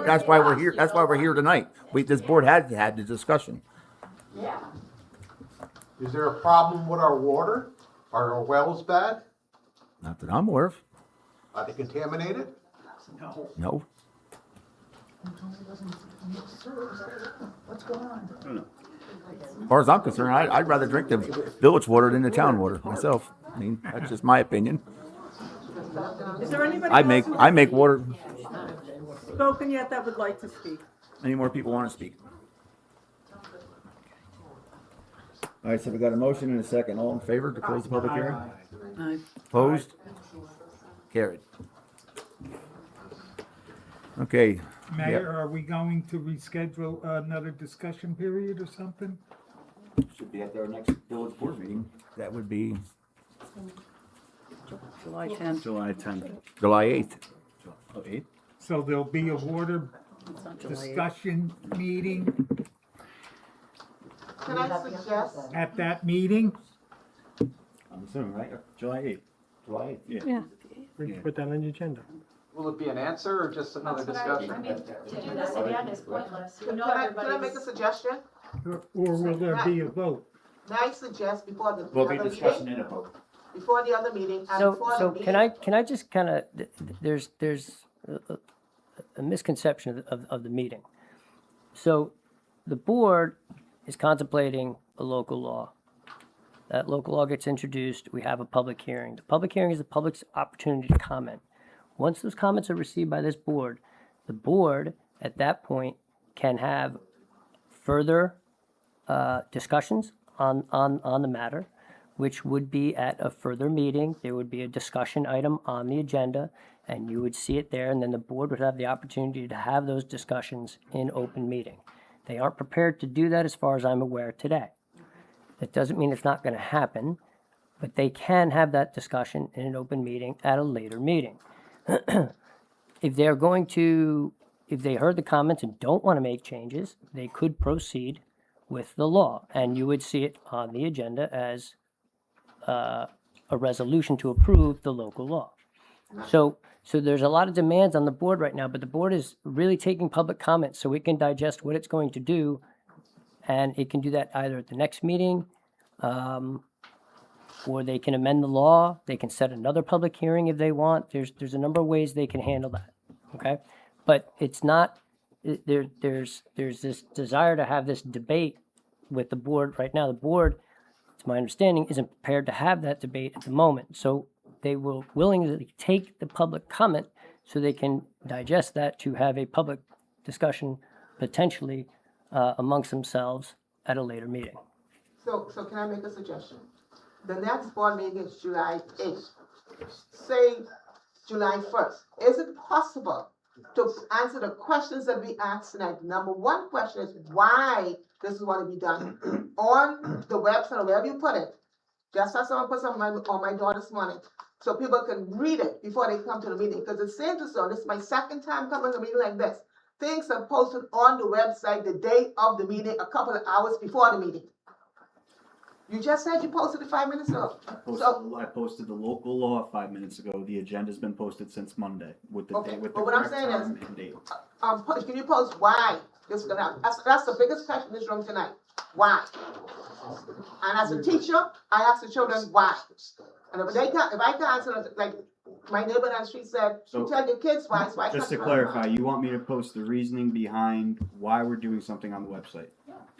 here, you that's why know? we're here tonight. This board has had the discussion. Yeah. Is there a problem with our water? Are our wells bad? Not that I'm aware of. Are they contaminated? No. What's going on? As far as I'm concerned, I'd rather drink the village water than the town water myself. I mean, that's just my opinion. Is there anybody I else make water. who's spoken yet that would like to speak? Any more people want to speak? All right, so we got a motion and a second. All in favor to close the public hearing? Opposed? Carried. Okay. Mayor, are we going to reschedule another discussion period or something? Should be at our next village board meeting. That would be July 10th. July 10th. July 8th. Oh, 8th? So there'll be a water It's not July 8th. discussion meeting Can I suggest? at that meeting? I'm assuming, right? July 8th. July 8th. Yeah. Yeah. Put that on the agenda. Will it be an answer or just another discussion? I mean, to do this again is pointless. You Can know I make a everybody's. suggestion? Or will there be a vote? May I suggest before the We'll be other discussing meeting? in a vote. Before the other meeting, and So, before the so meeting. can I just kind of, there's a misconception of the meeting. So the board is contemplating a local law. That local law gets introduced, we have a public hearing. The public hearing is the public's opportunity to comment. Once those comments are received by this board, the board at that point can have further discussions on the matter, which would be at a further meeting. There would be a discussion item on the agenda, and you would see it there, and then the board would have the opportunity to have those discussions in open meeting. They aren't prepared to do that as far as I'm aware today. That doesn't mean it's not going to happen, but they can have that discussion in an open meeting at a later meeting. If they're going to, if they heard the comments and don't want to make changes, they could proceed with the law, and you would see it on the agenda as a resolution to approve the local law. So there's a lot of demands on the board right now, but the board is really taking public comments so it can digest what it's going to do, and it can do that either at the next meeting, or they can amend the law. They can set another public hearing if they want. There's a number of ways they can handle that. Okay, but it's not there's this desire to have this debate with the board right now. The board, it's my understanding, isn't prepared to have that debate at the moment. So they will willingly take the public comment so they can digest that to have a public discussion potentially amongst themselves at a later meeting. So can I make a suggestion? The next board meeting is July 8th. Say July 1st. Is it possible to answer the questions that we asked tonight? Number one question is why this is what to be done on the website or wherever you put it. Just as someone put something on my door this morning, so people can read it before they come to the meeting. Because it seems as though this is my second time coming to a meeting like this. Things are posted on the website the day of the meeting, a couple of hours before the meeting. You just said you posted it 5 minutes ago. I posted the local law 5 minutes ago. The agenda's been posted since Monday with the Okay, date, with the but what I'm correct saying is- time and date. Can you post why this is gonna happen? That's the biggest question in this room tonight. Why? And as a teacher, I ask the children why. And if I can answer, like my neighbor down the street said, So- tell your kids why, so I Just to can't- clarify, you want me to post the reasoning behind why we're doing something on the website?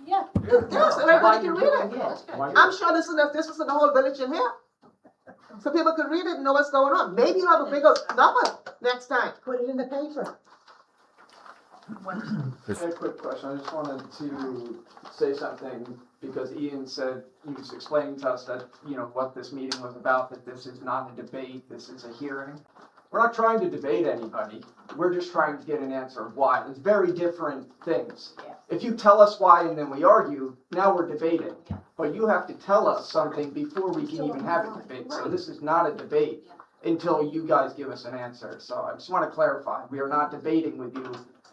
Yes, so everybody can read it. I'm sure this is in the whole village in here. So people can read it and know what's going on. Maybe you'll have a bigger number next time. Put it in the paper. I had a quick question. I just wanted to say something because Ian said, he was explaining to us that, what this meeting was about, that this is not a debate, this is a hearing. We're not trying to debate anybody. We're just trying to get an answer of why. It's very different things. If you tell us why and then we argue, now we're debating. But you have to tell us something before we can even have a debate. So this is not a debate until you guys give us an answer. So I just want to clarify, we are not debating with you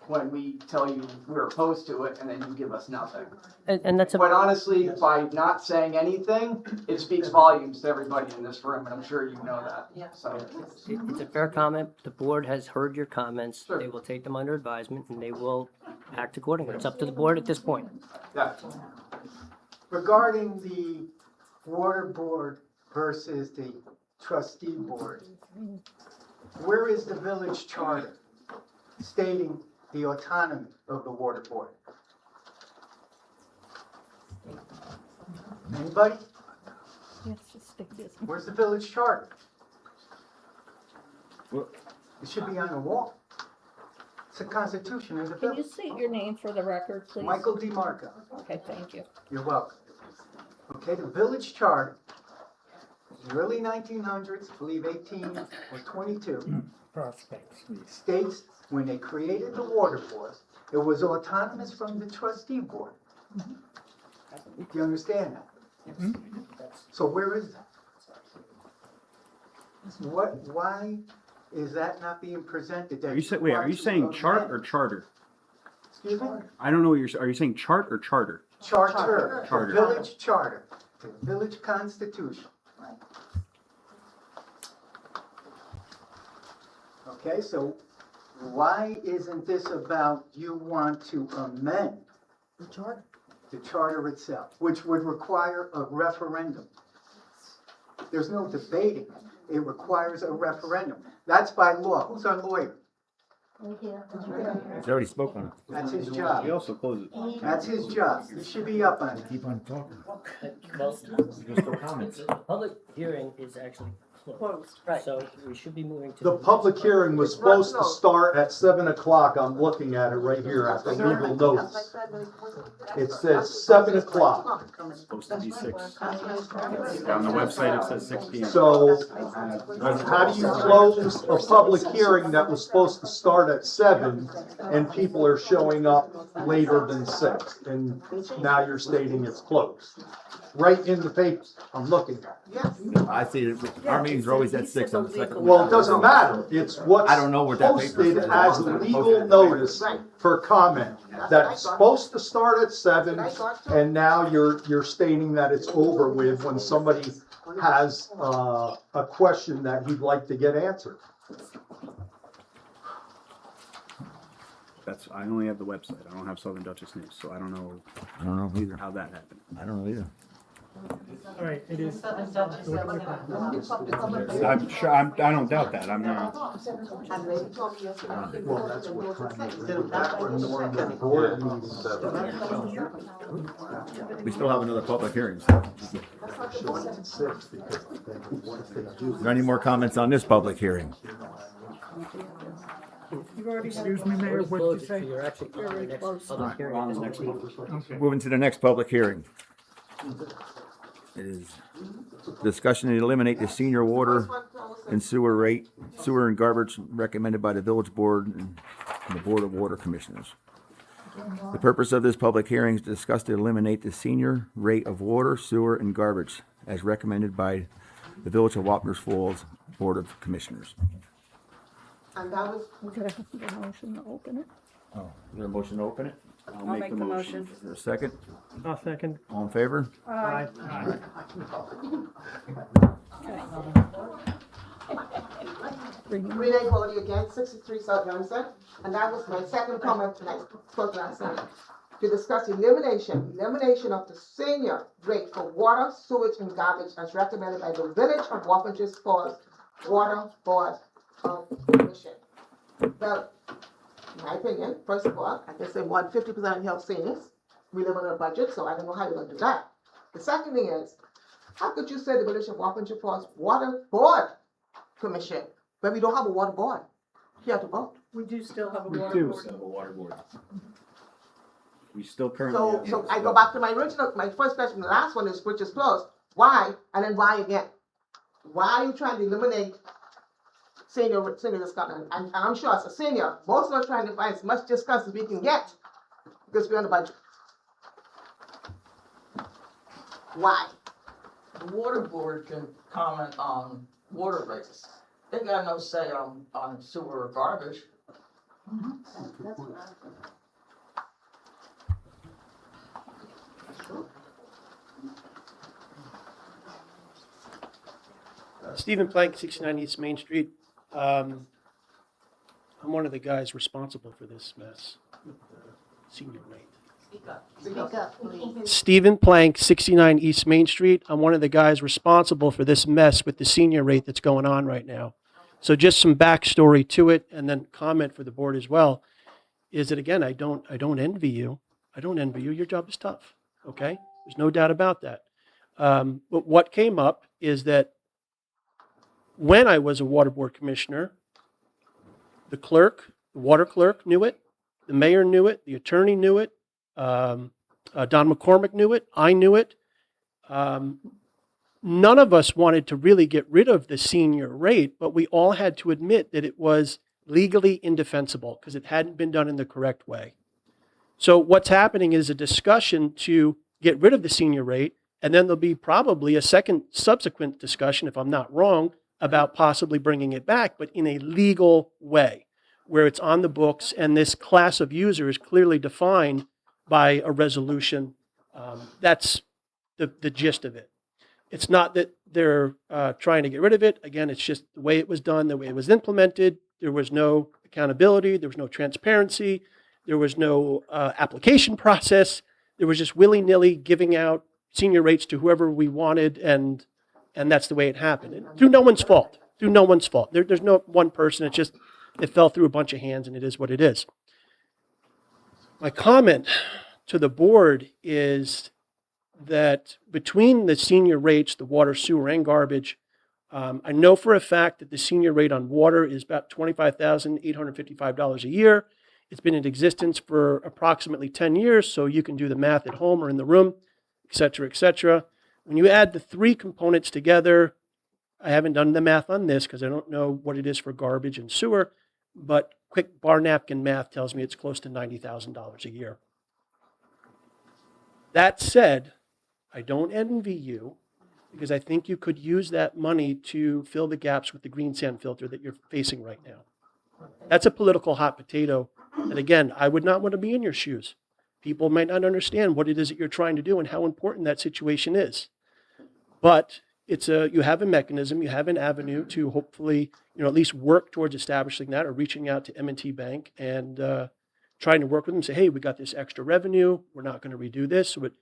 when we tell you we're opposed to it and then you give us nothing. And that's Quite honestly, by not saying anything, it speaks volumes to everybody in this room, and I'm sure you know that. So, it's a fair comment. The board has heard your comments. They will take them under advisement and they will act accordingly. It's up to the board at this point. yeah. Regarding the water board versus the trustee board, where is the village charter stating the autonomy of the water board? Anybody? Where's the village charter? It should be on the wall. It's the constitution of the Can you village. state your name for the record, please? Michael DeMarco. Okay, thank you. You're welcome. Okay, the village charter, in the early 1900s, I believe 18 or 22, Prospects. states when they created the water board, it was autonomous from the trustee board. Do you understand that? So where is that? Why is that not being presented? Are you saying chart or charter? Excuse me? I don't know what are you saying chart or charter? Charter, the Charter. village charter, the village constitution. Okay, so why isn't this about you want to amend The charter. the charter itself, which would require a referendum? There's no debating it. It requires a referendum. That's by law. Who's our lawyer? He's already spoke on it. That's his job. We also close it. That's his job. He should be up on it. Keep on talking. Well, There's still comments. the public hearing is actually closed. Right. So we should be moving to. The public hearing was supposed to start at 7 o'clock. I'm looking at it right here at the legal notice. It says 7 o'clock. It's supposed to be 6. On the website, it says 6 p.m. So how do you close a public hearing that was supposed to start at 7 and people are showing up later than 6? And now you're stating it's closed. Right in the paper, I'm looking at it. I see it. Our meetings are always at 6 on the second. Well, it doesn't matter. It's what's I don't know what that paper posted says. as a legal notice for comment. That's supposed to start at 7, and now you're stating that it's over with when somebody has a question that he'd like to get answered. I only have the website. I don't have Southern Dutchess News, so I don't know either how that happened. I don't know either. All right, it is. I'm sure, I don't doubt that. I'm not. Well, that's what We still have another public hearing. So. Is there any more comments on this public hearing? Excuse me, Mayor, what did you say? You're actually on the next public hearing. On the next one. Okay. Moving to the next public hearing. It is discussion to eliminate the senior water and sewer and garbage recommended by the village board and the Board of Water Commissioners. The purpose of this public hearing is to discuss to eliminate the senior rate of water, sewer, and garbage as recommended by the Village of Wapner's Falls Board of Commissioners. And that was, We're gonna have to get a motion to open it. Oh, is there a motion to open it? I'll make the motion. Is there a second? I'll second. All in favor? Aye. Renee Bodie again, 63 South Johnson, and that was my second comment tonight, spoke last night. To discuss elimination of the senior rate for water, sewage, and garbage as recommended by the Village of Wappingers Falls Water Board of Commission. Well, in my opinion, first of all, I can say 150% help seniors. We live on a budget, so I don't know how you're gonna do that. The second thing is, how could you say the Village of Wappingers Falls Water Board Commission, when we don't have a water board? You have to vote. We do still have a We water do. board. Have a water board. We still currently So, have. so I go back to my original, my first question, the last one is, which is closed. Why? And then why again? Why are you trying to eliminate senior discussion? And I'm sure as a senior, most of us trying to find as much discuss as we can get because we're on the budget. Why? The water board can comment on water rates. They got no say on sewer or garbage. Stephen Plank, 69 East Main Street. I'm one of the guys responsible for this mess with the senior rate. Speak up, please. Stephen Plank, 69 East Main Street. I'm one of the guys responsible for this mess with the senior rate that's going on right now. So just some backstory to it, and then comment for the board as well, is that again, I don't envy you. I don't envy you. Your job is tough. Okay? There's no doubt about that. But what came up is that when I was a water board commissioner, the clerk, the water clerk knew it, the mayor knew it, the attorney knew it, Don McCormick knew it, I knew it. None of us wanted to really get rid of the senior rate, but we all had to admit that it was legally indefensible because it hadn't been done in the correct way. So what's happening is a discussion to get rid of the senior rate, and then there'll be probably a second subsequent discussion, if I'm not wrong, about possibly bringing it back, but in a legal way, where it's on the books and this class of user is clearly defined by a resolution. That's the gist of it. It's not that they're trying to get rid of it. Again, it's just the way it was done, the way it was implemented. There was no accountability. There was no transparency. There was no application process. There was just willy-nilly giving out senior rates to whoever we wanted, and that's the way it happened. And through no one's fault. Through no one's fault. There's no one person. It's just, it fell through a bunch of hands, and it is what it is. My comment to the board is that between the senior rates, the water, sewer, and garbage, I know for a fact that the senior rate on water is about $25,855 a year. It's been in existence for approximately 10 years, so you can do the math at home or in the room, et cetera, et cetera. When you add the three components together, I haven't done the math on this because I don't know what it is for garbage and sewer, but quick bar napkin math tells me it's close to $90,000 a year. That said, I don't envy you because I think you could use that money to fill the gaps with the green sand filter that you're facing right now. That's a political hot potato. And again, I would not want to be in your shoes. People might not understand what it is that you're trying to do and how important that situation is. But you have a mechanism, you have an avenue to hopefully, at least work towards establishing that or reaching out to M&T Bank and trying to work with them, say, hey, we got this extra revenue. We're not going to redo this. So it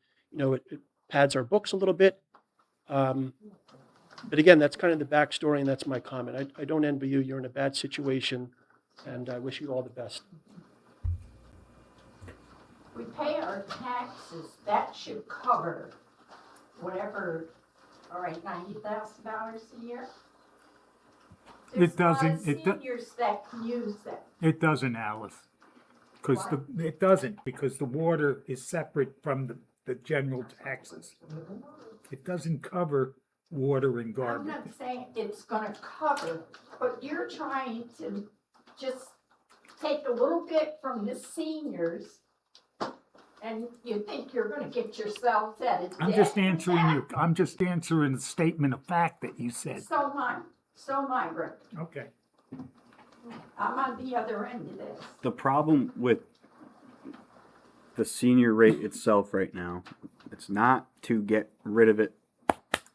pads our books a little bit. But again, that's kind of the backstory, and that's my comment. I don't envy you. You're in a bad situation, and I wish you all the best. We pay our taxes, that should cover whatever, all right, $90,000 a year? It doesn't. There's a lot of seniors that can use that. It doesn't, Alice. Because it doesn't, because the water is separate from the general taxes. It doesn't cover water and I'm garbage. not saying it's gonna cover, but you're trying to just take a little bit from the seniors and you think you're gonna get yourselves at a I'm just answering you. I'm just answering the statement of fact that you said. So am I, Rick. Okay. I'm on the other end of this. The problem with the senior rate itself right now, it's not to get rid of it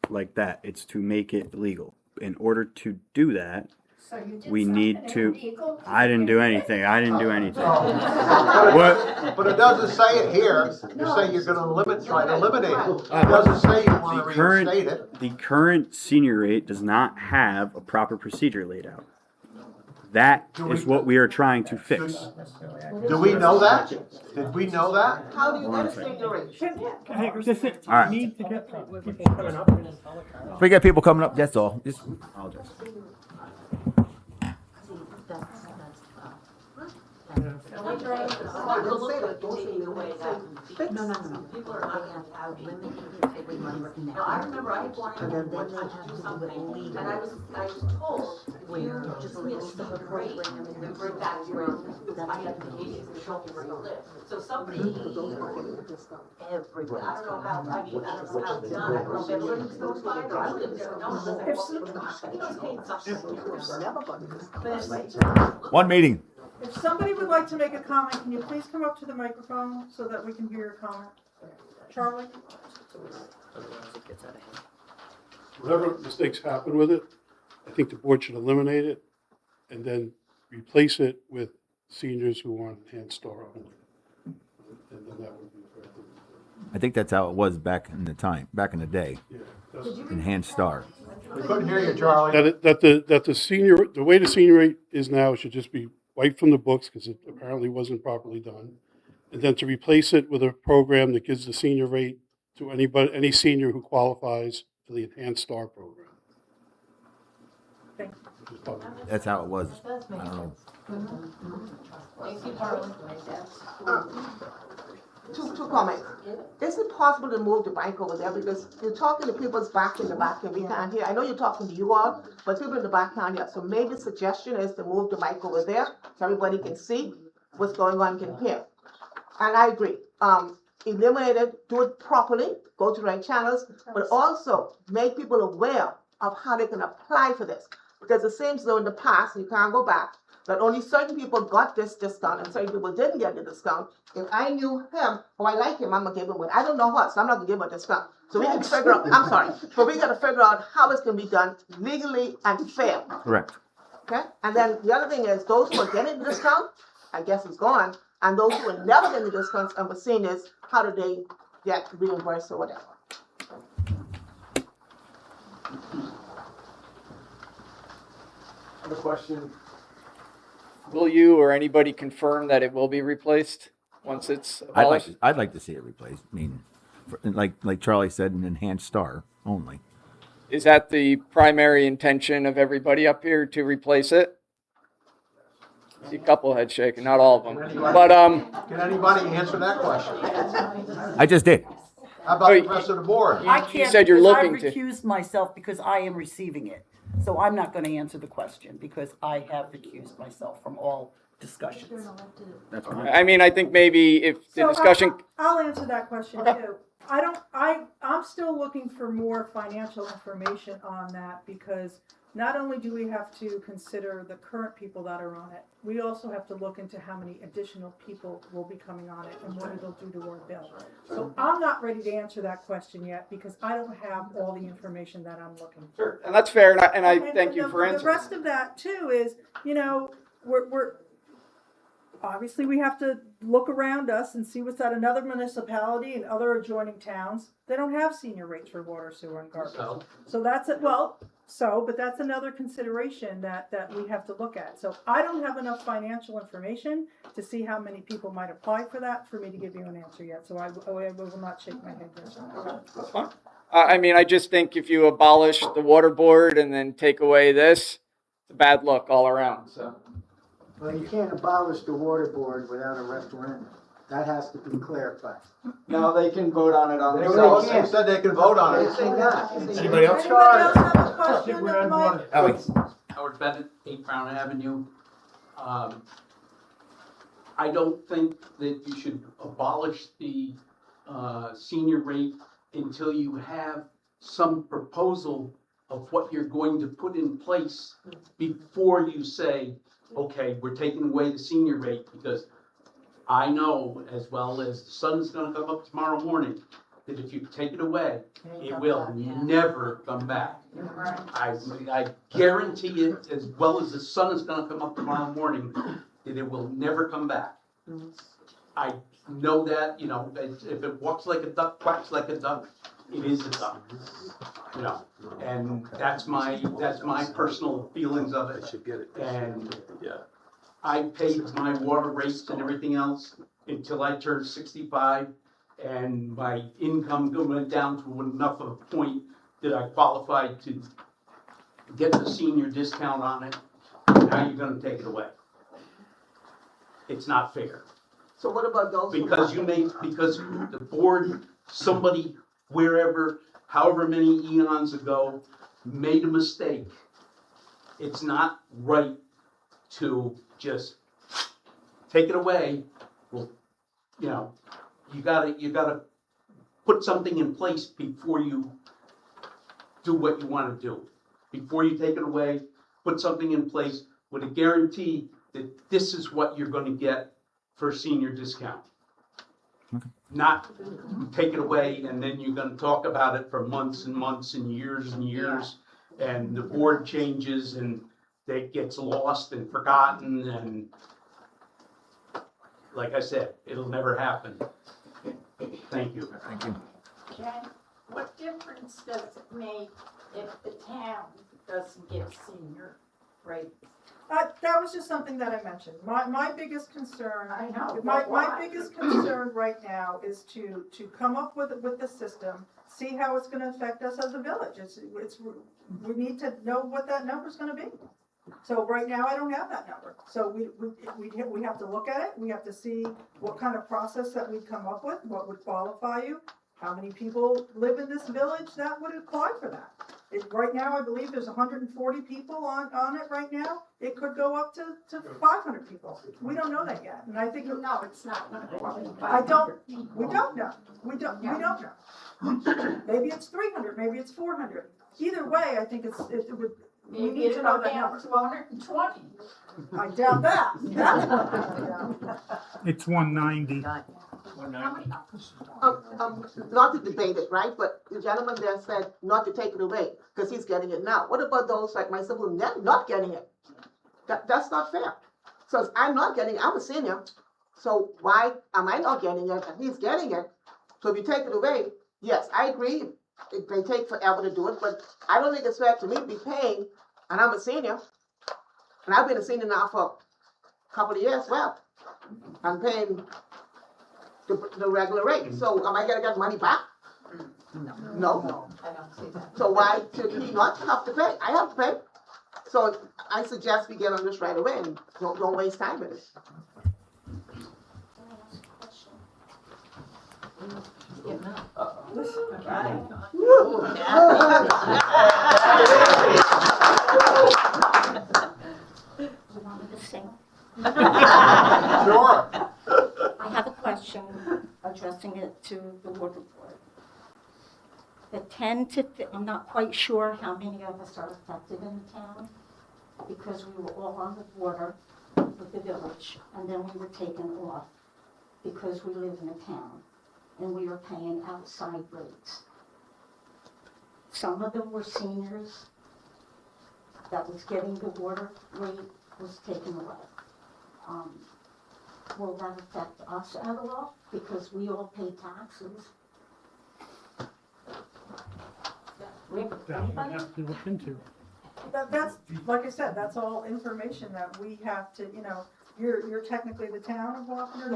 like that. It's to make it legal. In order to do that, So you did we need something to, illegal? I didn't do anything. I didn't do anything. But it doesn't say it here. You say you're gonna try to eliminate it. It doesn't say you wanna The current, reinstate it. the current senior rate does not have a proper procedure laid out. That is what we are trying to fix. Do we know that? Did we know that? How do you get a senior rate? All right. We got people coming up, that's all. Just apologize. People are not gonna have No, I remember I had wanted one time to do something, and I was told, you just missed the rate, and bring back your identifications and show me where you live. So somebody, everybody, I don't know how, I mean, I don't know how it's done, I don't know if everybody goes by, or I live there, no one does it. You don't pay something. One meeting. If somebody would like to make a comment, can you please come up to the microphone so that we can hear your comment? Charlie? Whatever mistakes happen with it, I think the board should eliminate it and then replace it with seniors who want enhanced star only. And then that would be fair. I think that's how it was back in the day. Enhanced star. We couldn't hear you, Charlie. That the senior, the way the senior rate is now, it should just be wiped from the books because it apparently wasn't properly done. And then to replace it with a program that gives the senior rate to any senior who qualifies for the enhanced star program. That's how it was. I don't know. Two comments. Is it possible to move the mic over there, because you're talking to people's back in the back and we can't hear? I know you're talking to you all, but people in the back can't hear. So maybe the suggestion is to move the mic over there so everybody can see what's going on, can hear. And I agree. Eliminate it, do it properly, go to the right channels, but also make people aware of how they can apply for this. Because it seems though in the past, you can't go back, that only certain people got this discount and certain people didn't get the discount. If I knew him, or I like him, I'm gonna give him one. I don't know what, so I'm not gonna give him a discount. So we can figure out, I'm sorry, but we gotta figure out how it's gonna be done legally and fair. Correct. Okay? And then the other thing is, those who are getting the discount, I guess it's gone, and those who are never getting the discounts and were seniors, how do they get reimbursed or whatever? I have a question. Will you or anybody confirm that it will be replaced once it's abolished? I'd like to see it replaced. I mean, like Charlie said, an enhanced star only. Is that the primary intention of everybody up here, to replace it? See a couple heads shaking, not all of them. But Can anybody answer that question? I just did. How about the rest of the board? I can't, said you're because I looking to- recused myself because I am receiving it. So I'm not gonna answer the question because I have recused myself from all discussions. That's fine. I mean, I think maybe if the So discussion, I'll answer that question too. I'm still looking for more financial information on that, because not only do we have to consider the current people that are on it, we also have to look into how many additional people will be coming on it and what it'll do to our bill. So I'm not ready to answer that question yet, because I don't have all the information that I'm looking for. sure, and that's fair, and I thank you for The answering. rest of that too is, we're obviously we have to look around us and see what's at another municipality and other adjoining towns. They don't have senior rates for water, sewer, and garbage. So that's it. But that's another consideration that we have to look at. So I don't have enough financial information to see how many people might apply for that for me to give you an answer yet. So I will not shake my head yes or no. That's fine. I mean, I just think if you abolish the water board and then take away this, it's a bad look all around, so. Well, you can't abolish the water board without a referendum. That has to be clarified. No, they can vote on it on They themselves. said they can vote on it. Anybody else? Have a question on the mic? Howard Bennett, 8 Brown Avenue. I don't think that you should abolish the senior rate until you have some proposal of what you're going to put in place before you say, okay, we're taking away the senior rate, because I know as well as the sun's gonna come up tomorrow morning, that if you take it away, it will never come back. I guarantee it as well as the sun is gonna come up tomorrow morning, that it will never come back. I know that, you know, if it walks like a duck, quacks like a duck, it is a duck. You know, and that's my personal feelings of it. And I paid my water rates and everything else until I turned 65, and my income went down to enough of a point that I qualified to get the senior discount on it. Now you're gonna take it away. It's not fair. So what about those? who Because because the board, somebody, wherever, however many eons ago, made a mistake. It's not right to just take it away. Well, you know, you gotta put something in place before you do what you wanna do. Before you take it away, put something in place with a guarantee that this is what you're gonna get for a senior discount. Not take it away and then you're gonna talk about it for months and months and years, and the board changes and it gets lost and forgotten, and like I said, it'll never happen. Thank you. Thank you. Jen, what difference does it make if the town doesn't give senior rates? That was just something that I mentioned. My biggest concern, I know, my but why? biggest concern right now is to come up with the system, see how it's gonna affect us as a village. We need to know what that number's gonna be. So right now, I don't have that number. So we have to look at it, we have to see what kind of process that we'd come up with, what would qualify you, how many people live in this village that would apply for that. Right now, I believe there's 140 people on it right now. It could go up to 500 people. We don't know that yet, and I think. No, it's not gonna go up to We 500 don't know. We don't know. Maybe it's 300, maybe it's 400. Either way, I think it would, we Maybe need to it'll know go that down number. to 120. I doubt that. That's what I doubt. It's 190. Not to debate it, right, but the gentleman there said not to take it away, because he's getting it now. What about those like myself who not getting it? That's not fair. So if I'm not getting it, I'm a senior, so why am I not getting it and he's getting it? So if you take it away, yes, I agree, it may take forever to do it, but I don't think it's fair to me to be paying, and I'm a senior, and I've been a senior now for a couple of years, well, I'm paying the regular rate, so am I gonna get money back? No. I don't see that. So why should he not have to pay? I have to pay. So I suggest we get on this right away and don't waste time with it. Sure. I have a question addressing it to the water board. The 10 to, I'm not quite sure how many of us are affected in the town, because we were all on the water with the village, and then we were taken off because we live in a town, and we were paying outside rates. Some of them were seniors that was getting the water rate was taken away. Will that affect us at all? Because we all pay taxes. That would have to look into. That's, like I said, that's all information that we have to, you're technically the town of Wapner,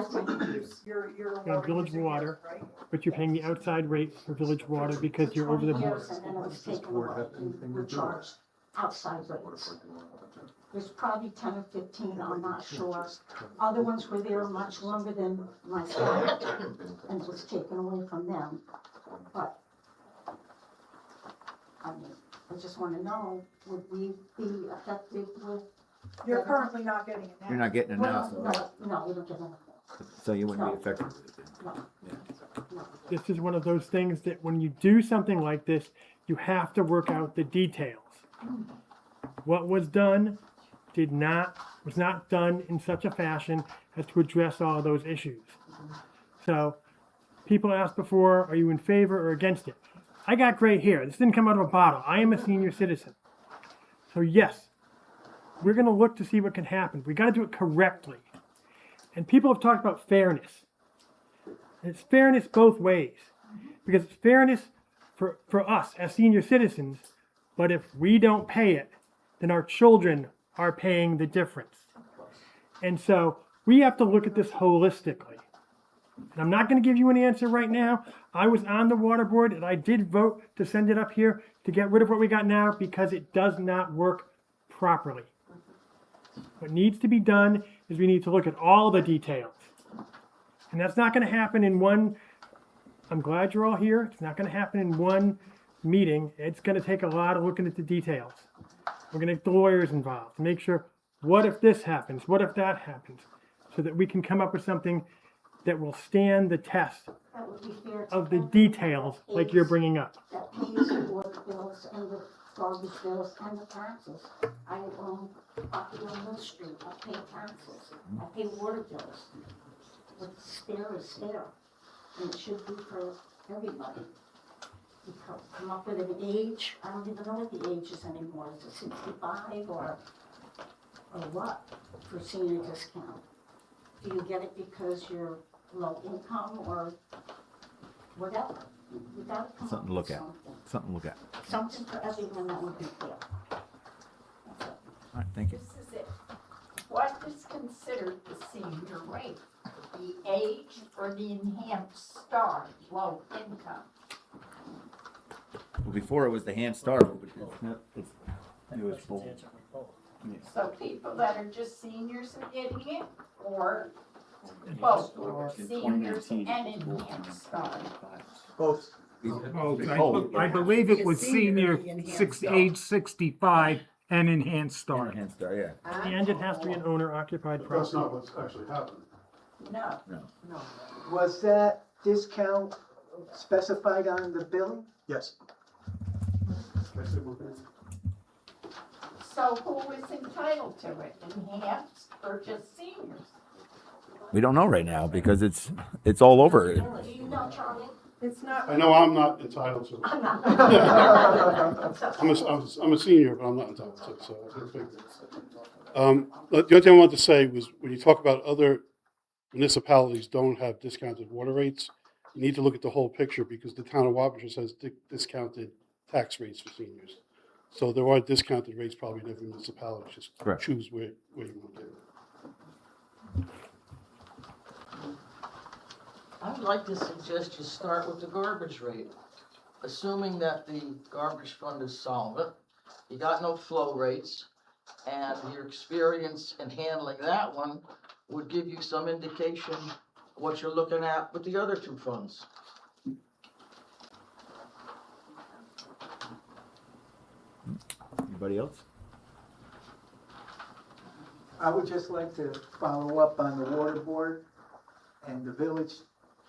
you're Yeah, water village user, water, right? but you're paying the outside rate for village water because you're over the. Years and then it was taken away and we're charged outside rates. There's probably 10 or 15, I'm not sure. Other ones were there much longer than myself and it was taken away from them. But, I mean, I just want to know, would we be affected with? You're currently not getting it now. You're not getting it now, so, No, we don't get anything. so you wouldn't be affected. This is one of those things that when you do something like this, you have to work out the details. What was done did not was not done in such a fashion as to address all of those issues. So, people asked before, are you in favor or against it? I got gray hair. This didn't come out of a bottle. I am a senior citizen. So yes, we're going to look to see what can happen. We got to do it correctly. And people have talked about fairness. And it's fairness both ways. Because it's fairness for us as senior citizens, but if we don't pay it, then our children are paying the difference. And so we have to look at this holistically. And I'm not going to give you an answer right now. I was on the water board and I did vote to send it up here to get rid of what we got now because it does not work properly. What needs to be done is we need to look at all the details. And that's not going to happen in one, I'm glad you're all here. It's not going to happen in one meeting. It's going to take a lot of looking at the details. We're going to get the lawyers involved to make sure, what if this happens? What if that happens? So that we can come up with something that will stand the test That would be fair to of the everyone details that like you're pays- bringing up. That pays the water bills and the garbage bills and the taxes. I own property on Mill Street, I pay taxes, I pay water bills. What's fair is fair, and it should be for everybody. You come up with an age, I don't even know what the age is anymore, is it 65 or what, for senior discount? Do you get it because you're low income or whatever? You gotta come up Something to look with at. something. Something to look at. Something for everyone that would be fair. All right, thank you. This is it. What is considered the senior rate? The age or the enhanced star, low income? Well, before it was the hand start, but it was full. So people that are just seniors are getting it, or both, seniors and enhanced star? Both. I believe it was senior, age 65 and enhanced start. Hand start, yeah. And it has to be an owner-occupied That's property. not what's actually happening. No. Was that discount specified on the billing? Yes. So who is entitled to it, enhanced or just seniors? We don't know right now because it's all over. Do you know, Charlie? It's not. I know I'm not entitled to it. I'm not. I'm a senior, but I'm not entitled to it, so I think. The only thing I wanted to say was, when you talk about other municipalities don't have discounted water rates, you need to look at the whole picture, because the town of Wabash has discounted tax rates for seniors. So there are discounted rates probably in every municipality, just Correct. choose where you want to get it. I'd like to suggest you start with the garbage rate. Assuming that the garbage fund is solvent, you got no flow rates, and your experience in handling that one would give you some indication what you're looking at with the other two funds. Anybody else? I would just like to follow up on the water board and the village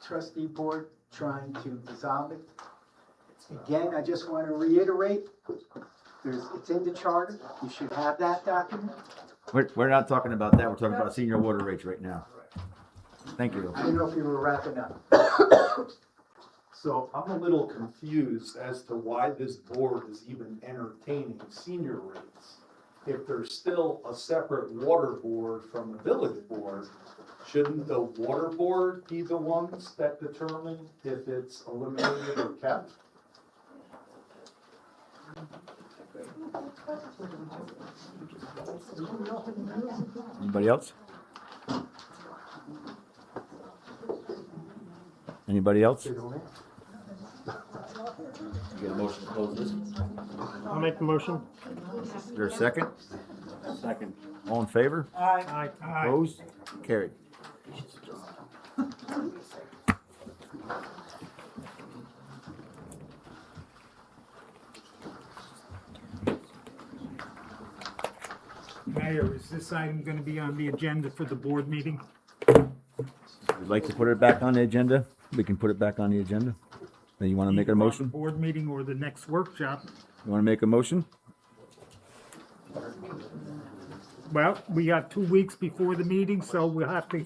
trustee board trying to dissolve it. Again, I just want to reiterate, it's in the charter, you should have that document. We're not talking about that. We're talking about senior water rates right now. Thank you. I don't know if you were wrapping up. So I'm a little confused as to why this board is even entertaining senior rates. If there's still a separate water board from the village board, shouldn't the water board be the ones that determine if it's eliminated or kept? Anybody else? Anybody else? You get a motion to close this? I'll make the motion. Is there a second? Second. All in favor? Aye. Opposed? Carried. Mayor, is this item going to be on the agenda for the board meeting? Would like to put it back on the agenda? We can put it back on the agenda. Then you want to make a Either on the motion? Board meeting or the next workshop? You want to make a motion? Well, we got 2 weeks before the meeting, so we'll have to,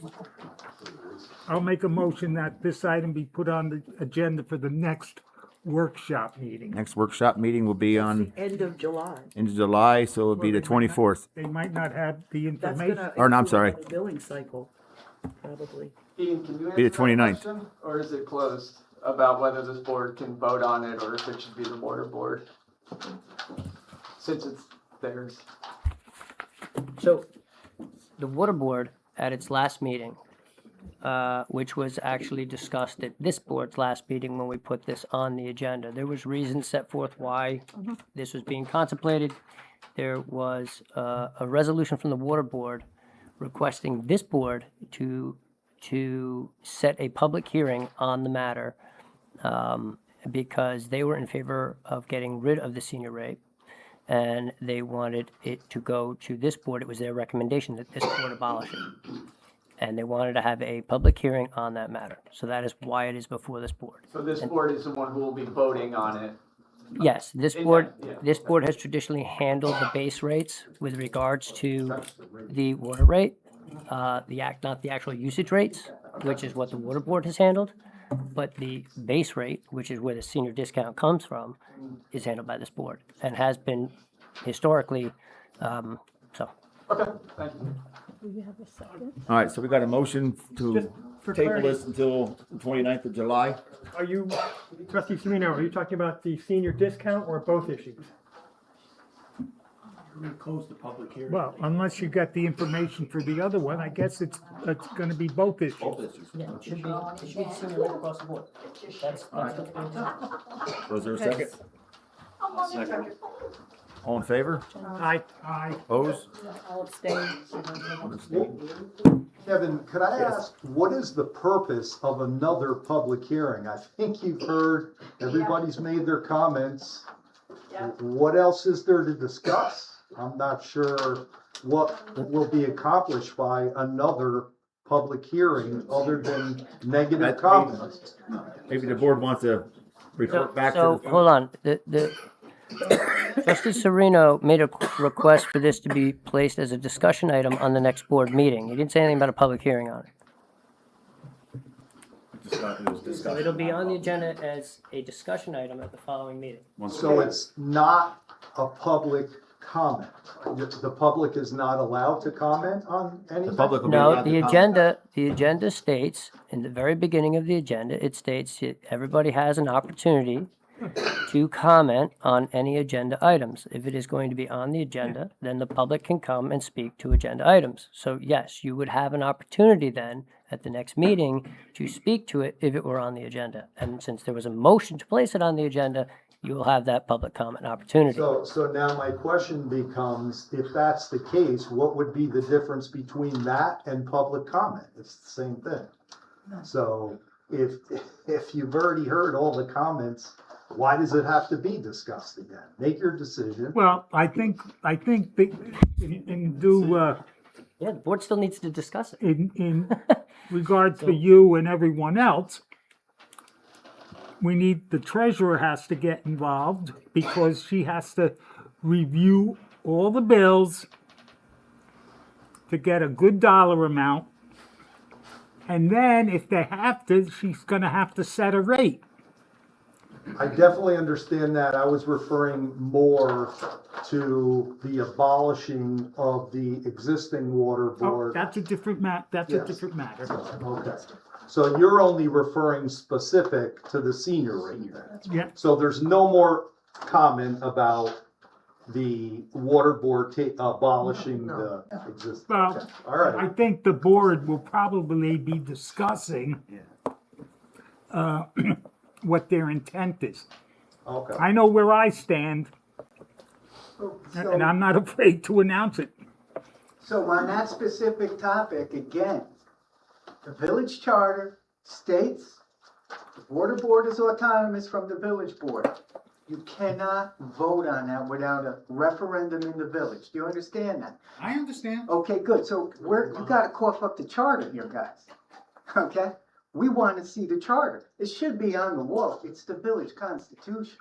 I'll make a motion that this item be put on the agenda for the next workshop meeting. Next workshop meeting will be on End of July. end of July, so it'll be the 24th. They might not have the That's information. gonna. Or no, I'm include sorry. the Billing cycle, probably. Ian, can you Be the answer that 29th. question? Or is it closed about whether this board can vote on it or if it should be the water board? Since it's theirs. So, the water board at its last meeting, which was actually discussed at this board's last meeting when we put this on the agenda, there was reasons set forth why this was being contemplated. There was a resolution from the water board requesting this board to set a public hearing on the matter because they were in favor of getting rid of the senior rate. And they wanted it to go to this board. It was their recommendation that this board abolish it. And they wanted to have a public hearing on that matter. So that is why it is before this board. So this board is the one who will be voting on it. Yes, this Yeah, board, yeah. this board has traditionally handled the base rates with regards to the water rate, not the actual usage rates, which is what the water board has handled. But the base rate, which is where the senior discount comes from, is handled by this board and has been historically, so. Okay, thank you. Do you have a second? All right, so we got a motion Just to for table clarity. this until the 29th of July. Are you, trustee Serino, are you talking about the senior discount or both issues? We're gonna close the public hearing. Well, unless you got the information for the other one, I guess it's gonna be both issues. Yeah, it should be the senior rate across the board. That's Was there a second? All in favor? Aye. Opposed? I'll abstain. Kevin, could I ask, what is the purpose of another public hearing? I think you've heard, everybody's made their comments. Yeah. What else is there to discuss? I'm not sure what will be accomplished by another public hearing other than negative comments. Maybe the board wants to report back to So, the. hold on, Trustee Serino made a request for this to be placed as a discussion item on the next board meeting. He didn't say anything about a public hearing on it. So it'll be on the agenda as a discussion item at the following meeting. So it's not a public comment. The public is not allowed to comment on anything? public will be No, allowed to the comment. agenda states, in the very beginning of the agenda, it states that everybody has an opportunity to comment on any agenda items. If it is going to be on the agenda, then the public can come and speak to agenda items. So yes, you would have an opportunity then at the next meeting to speak to it if it were on the agenda. And since there was a motion to place it on the agenda, you will have that public comment opportunity. So now my question becomes, if that's the case, what would be the difference between that and public comment? It's the same thing. So if you've already heard all the comments, why does it have to be discussed again? Make your decision. Well, I think that in due, Yeah, the board still needs to discuss it. in regard to you and everyone else, the treasurer has to get involved because she has to review all the bills to get a good dollar amount. And then if they have to, she's gonna have to set a rate. I definitely understand that. I was referring more to the abolishing of the existing water Oh, board. that's a different that's a Yes. different matter. Okay. So you're only referring specific to the senior rate then? Yeah. So there's no more comment about the water board abolishing the existing? Well, All right. I think the board will probably be discussing what their intent is. Okay. I know where I stand, and I'm not afraid to announce it. So on that specific topic, again, the village charter states the water board is autonomous from the village board. You cannot vote on that without a referendum in the village. Do you understand that? I understand. Okay, good. So you gotta cough up the charter here, guys. Okay? We want to see the charter. It should be on the wall. It's the village constitution.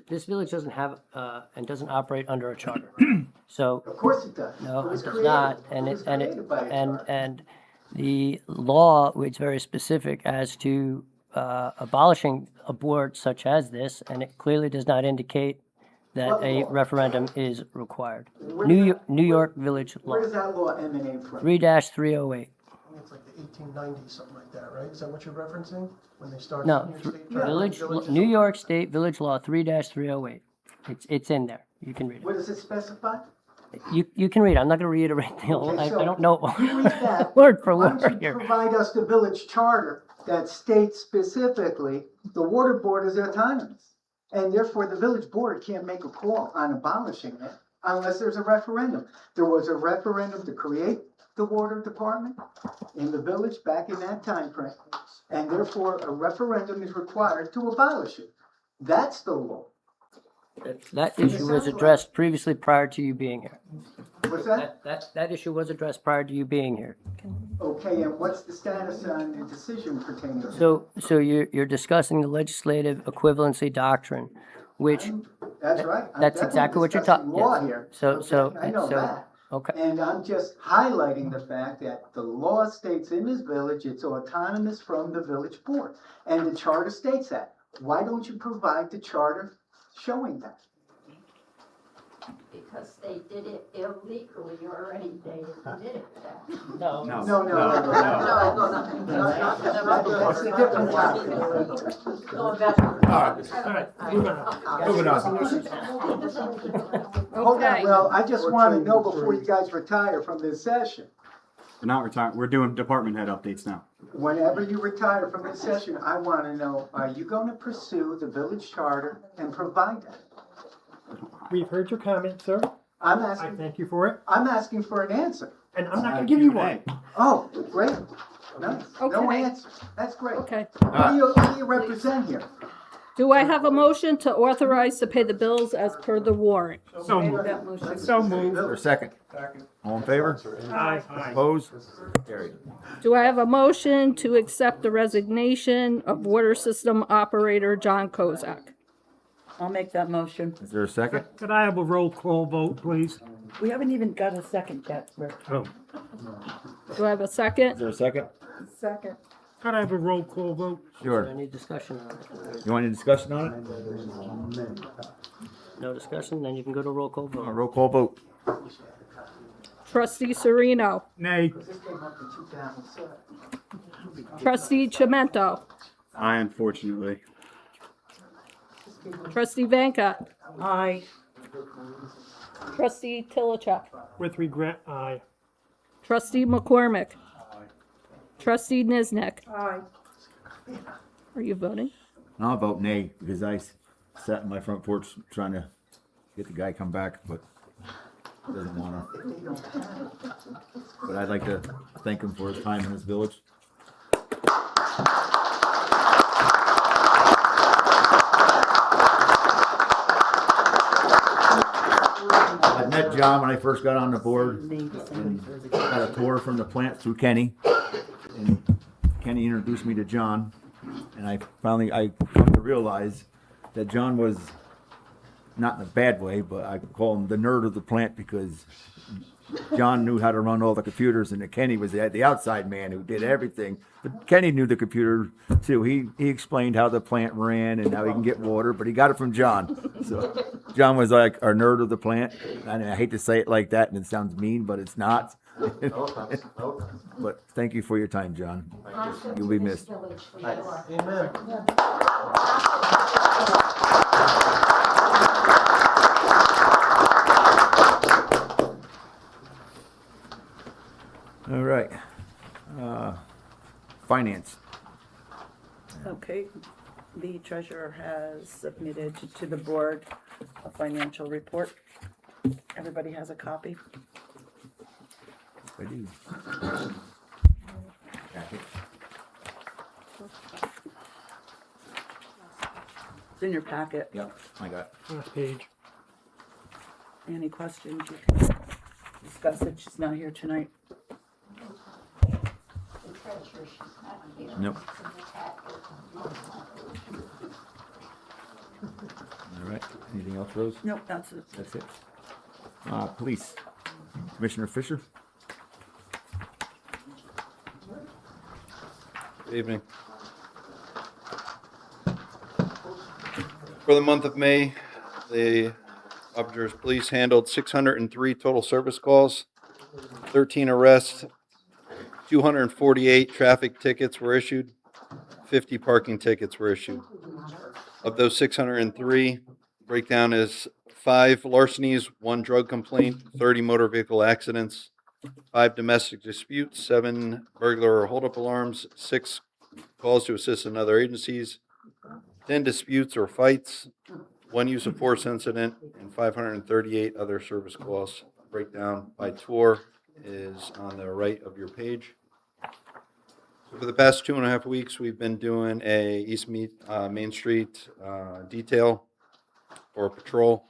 this village doesn't have, and doesn't operate under a charter. So, Of course it does. no, It was it does created- not, and it it, was and it, created by a and, charter. and the law, is very specific as to, abolishing a board such as this, and it clearly does not indicate that What a law? referendum is required. Where New does York, New York Village Law, Where does that law emanate from? 3-308. It's like the 1890s, something like that, right? Is that what you're referencing? When they started? No, New York State trying to Village, run villages? New York State Village Law 3-308. It's in there. You can read What does it specify? it. You can read it. I'm not gonna reiterate the whole, Okay, I so don't know you read that. word for Why don't word you here. provide us the village charter that states specifically the water board is autonomous? And therefore, the village board can't make a call on abolishing it unless there's a referendum. There was a referendum to create the water department in the village back in that time frame, and therefore a referendum is required to abolish it. That's the law. That issue was addressed previously prior to you being here. What's that? That issue was addressed prior to you being here. Okay, and what's the status on the decision pertaining to? So you're discussing the legislative equivalency doctrine, which, That's right. I'm that's definitely exactly what you're discussing talking, law yes. here. So, I know so, that. okay. And I'm just highlighting the fact that the law states in this village, it's autonomous from the village board. And the charter states that. Why don't you provide the charter showing that? Because they did it illegally already, they did it that. No. No, no, no, no, no. That's a different topic. Moving on. Hold on, well, I just want to know before you guys retire from this session. We're not retiring, we're doing department head updates now. Whenever you retire from this session, I want to know, are you going to pursue the village charter and provide that? We've heard your comment, sir. I'm I asking, thank you for it, I'm asking for an answer. and I'm not gonna give you one. Oh, great. Nice. No Okay. answer. That's great. Okay. Who do you represent here? Do I have a motion to authorize to pay the bills as per the warrant? So moved. So moved. Or second? All in favor? Aye. Opposed? Carried. Do I have a motion to accept the resignation of water system operator John Kozak? I'll make that motion. Is there a second? Could I have a roll call vote, please? We haven't even got a second yet, Rick. Oh. Do I have a Is second? there a second? Second. Could I have a roll call vote? Sure. Any discussion on it? You want any discussion on it? No discussion, then you can go to roll call A vote. roll call vote. Trustee Sereno, Nay. This came up in 2007. trustee Chimento, I unfortunately. trustee Vanka, Aye. trustee Tilichuk, With regret, aye. trustee McCormick, trustee Niznik. Aye. Are you voting? I'll vote nay, because I sat in my front porch trying to get the guy come back, but doesn't wanna. But I'd like to thank him for his time in this village. I met John when I first got on the board and got a tour from the plant through Kenny. And Kenny introduced me to John, and I come to realize that John was, not in a bad way, but I call him the nerd of the plant because John knew how to run all the computers, and Kenny was the outside man who did everything. But Kenny knew the computer too. He explained how the plant ran and how he can get water, but he got it from John. So John was like our nerd of the plant. And I hate to say it like that, and it sounds mean, but it's not. But thank you for your time, John. You'll be missed. Amen. All right. Finance. Okay, the treasurer has submitted to the board a financial report. Everybody has a copy? I do. It's in your packet. Yep, I got it. Last page. Any questions, you can discuss it. She's not here tonight. Nope. Anything else, Rose? Nope, that's it. That's it. Police, Commissioner Fisher? Good evening. For the month of May, the Upper Police handled 603 total service calls, 13 arrests, 248 traffic tickets were issued, 50 parking tickets were issued. Of those 603, breakdown is 5 larcenies, 1 drug complaint, 30 motor vehicle accidents, 5 domestic disputes, 7 burglar or holdup alarms, 6 calls to assist in other agencies, 10 disputes or fights, 1 use of force incident, and 538 other service calls. Breakdown by tour is on the right of your page. So for the past 2.5 weeks, we've been doing a Main Street detail or patrol.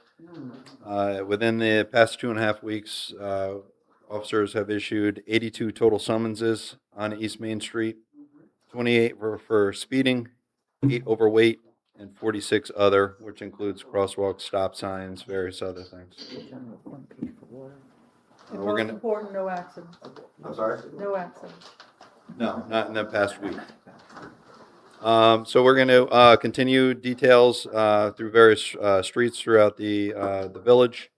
Within the past 2.5 weeks, officers have issued 82 total summonses on East Main Street, 28 were for speeding, 8 overweight, and 46 other, which includes crosswalks, stop signs, various other things. And We're most gonna- important, no accidents. I'm sorry? No accidents. No, not in the past week. So we're going to continue details through various streets throughout the village.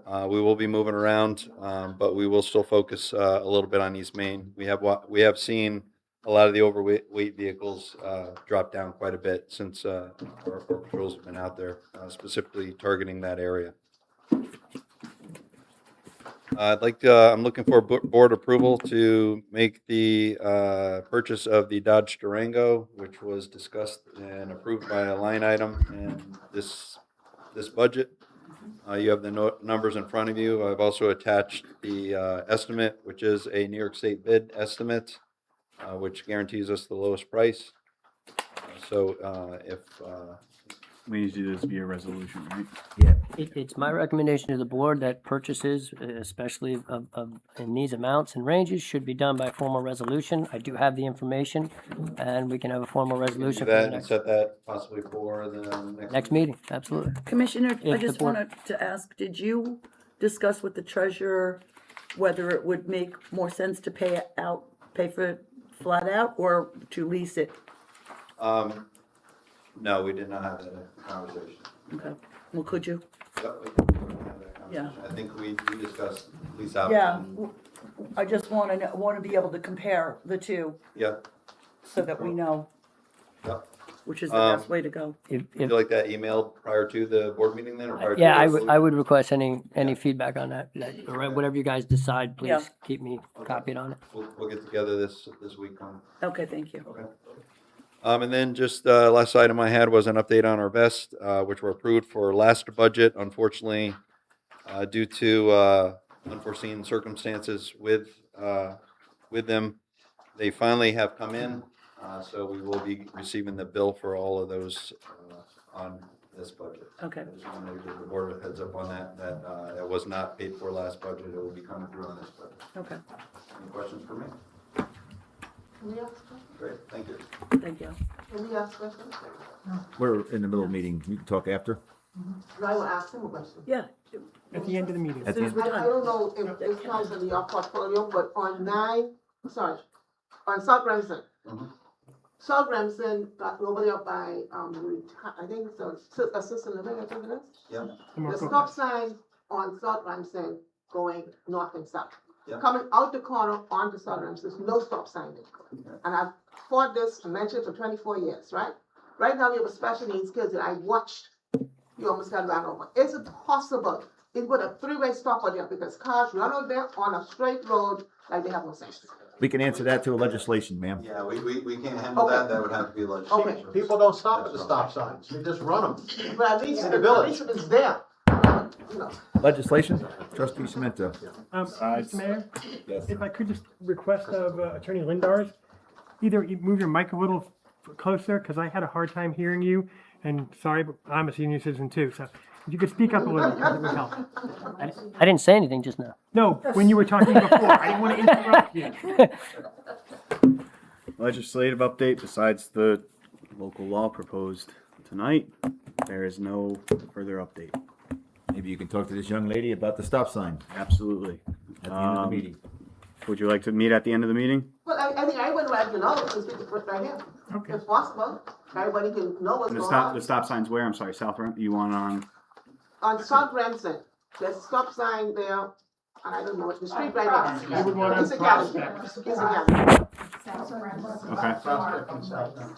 We will be moving around, but we will still focus a little bit on East Main. We have seen a lot of the overweight vehicles drop down quite a bit since our patrols have been out there, specifically targeting that area. I'm looking for board approval to make the purchase of the Dodge Durango, which was discussed and approved by a line item in this budget. You have the numbers in front of you. I've also attached the estimate, which is a New York State bid estimate, which guarantees us the lowest price. We need to do this via resolution, right? Yeah. It's my recommendation to the board that purchases, especially in these amounts and ranges, should be done by formal resolution. I do have the information, and we can have a formal Do resolution for that the and next, set that possibly for the next meeting, absolutely. Commissioner, I If the just board- wanted to ask, did you discuss with the treasurer whether it would make more sense to pay for it flat out or to lease it? No, we did not have that conversation. Okay, well, could you? Yep, we did not have that Yeah. conversation. I think we discussed lease out. Yeah, I just want to be able to compare the two Yeah. so that we know Yep. which is the best way to go. Would you like that emailed prior to the board meeting then, or prior to? Yeah, the I resolution? would request any feedback on that, or whatever you guys decide, Yeah. please keep me copied on it. We'll get together this week on. Okay, thank you. Okay. And then just last item I had was an update on our vests, which were approved for last budget. Unfortunately, due to unforeseen circumstances with them, they finally have come in. So we will be receiving the bill for all of those on this budget. Okay. I just wanted to give the board a heads up on that it was not paid for last budget. It will be coming through on this budget. Okay, Any questions for me? Can we ask a question? Great, thank you. thank you. Can we ask a question? We're in the middle of a meeting. You can talk after. I will ask him a question. Yeah. At the end of the meeting. At the end. I don't know if this comes in your portfolio, but on South Remsen. South Remsen, over there by, I think it's assistant living, I think it is. Yeah. The stop sign on South Remsen going north and south. Yeah. Coming out the corner onto South Remsen, there's no stop sign there. And I've fought this and mentioned for 24 years, right? Right now, we have a special needs kids that I watched, you almost got run over. Is it possible it put a three-way stopper there because cars run over there on a straight road like they have no sense? We can answer that to a legislation, ma'am. Yeah, we can't handle Okay. that. That would have to be legislation. Okay. People don't stop at the stop signs, they just run them. But at least, In the village. if it's there, you know. Legislation? Trustee Cemento. Mr. Mayor, Yes. if I could just request of Attorney Lindars, either you move your mic a little closer, because I had a hard time hearing you, and sorry, but I'm a senior citizen too, so if you could speak up a little, it would help. I didn't say anything just now. No, when you were talking before, I didn't want to interrupt you. Legislative update besides the local law proposed tonight. There is no further update. Maybe you can talk to this young lady about the stop sign Absolutely. at the end of the meeting. Would you like to meet at the end of the meeting? Well, I think I would like to know, because we could put right here, Okay. if possible. Everybody can know what's The going stop, on. the stop sign's where? I'm sorry, South Ramp? You want on? On South Remsen, there's a stop sign there, and I don't know what the street right there. You would want It's to a gallery. prospect. It's a gallery. Okay.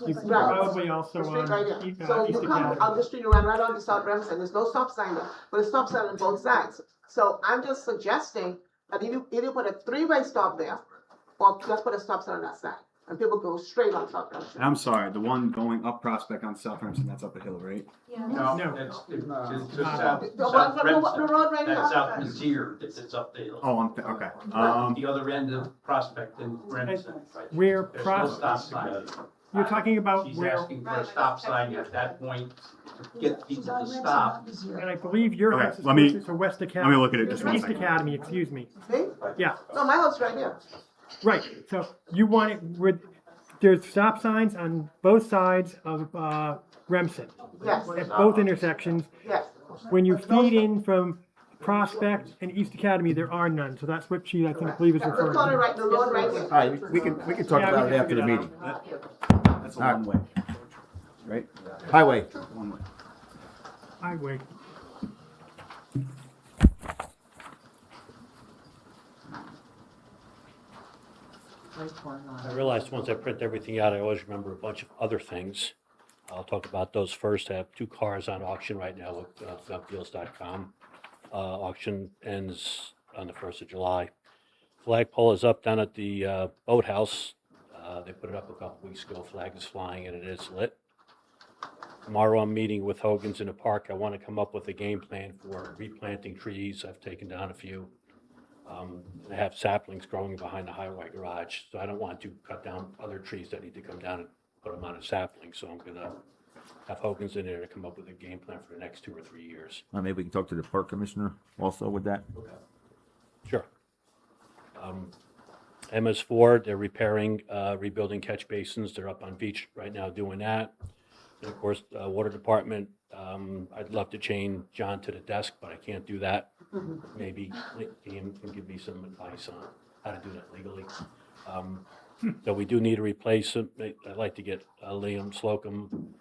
You Right. probably also The street right on there. So East you come Academy. on the street, you run right onto South Remsen, there's no stop sign there, but a stop sign on both sides. So I'm just suggesting that either put a three-way stop there, or just put a stop sign on that side, and people go straight on South Remsen. I'm sorry, the one going up Prospect on South Ramp, that's up the hill, right? No, No. it's to The South, one South from the road right That's here. South Mizzier, it's up there. Oh, okay. The other end of Prospect and Remsen. Where There's no stop Prospect, sign. you're talking about She's where, asking for a stop sign at that point to get people to stop. and I believe your Okay, house is let me- closer to West Academy. look at it just one East second. Academy, excuse me. See? Yeah, No, my house right here. right. So you want it with, there's stop signs on both sides of Remsen. Yes. At both intersections. Yes. When you feed in from Prospect and East Academy, there are none. So that's what she, I think, believe is The referring corner to. right, the road right here. All right, we can talk Yeah, we about it can after the figure that meeting, That's a All right. one way. right? Highway, One way. Highway. I realized once I print everything out, I always remember a bunch of other things. I'll talk about those first. I have 2 cars on auction right now with Gumdeals.com. Auction ends on the 1st of July. Flagpole is up down at the boathouse. They put it up a couple weeks ago. Flag is flying and it is lit. Tomorrow I'm meeting with Hogan's in the park. I want to come up with a game plan for replanting trees. I've taken down a few. I have saplings growing behind the highway garage, so I don't want to cut down other trees that need to come down and put them on a sapling. So I'm gonna have Hogan's in there to come up with a game plan for the next 2 or 3 years. maybe we can talk to the park commissioner also with that. Sure. MS Ford, they're repairing, rebuilding catch basins. They're up on Beach right now doing that. And of course, Water Department, I'd love to chain John to the desk, but I can't do that. Maybe Liam can give me some advice on how to do that legally. So we do need to replace it. I'd like to get Liam Slocum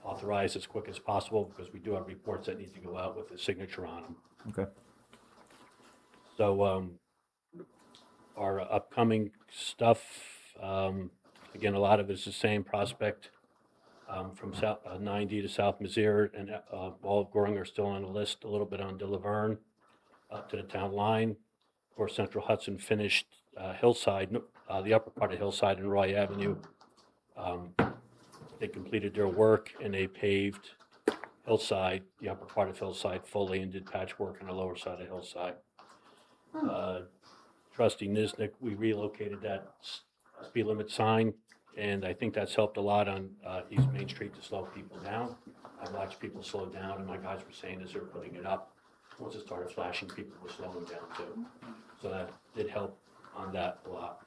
authorized as quick as possible because we do have reports that need to go out with a signature on them. Okay. So, our upcoming stuff, again, a lot of it is the same Prospect, from South, 90 to South Mizzier, and, all of Goring are still on the list, a little bit on De Laverne, up to the town line. Of course, Central Hudson finished, Hillside, the upper part of Hillside and Roy Avenue. They completed their work and they paved Hillside, the upper part of Hillside fully, and did patchwork on the lower side of Hillside. Trustee Niznik, we relocated that speed limit sign, and I think that's helped a lot on East Main Street to slow people down. I watched people slow down, and my guys were saying as they were putting it up, once it started flashing, people were slowing down too. So that did help on that a lot.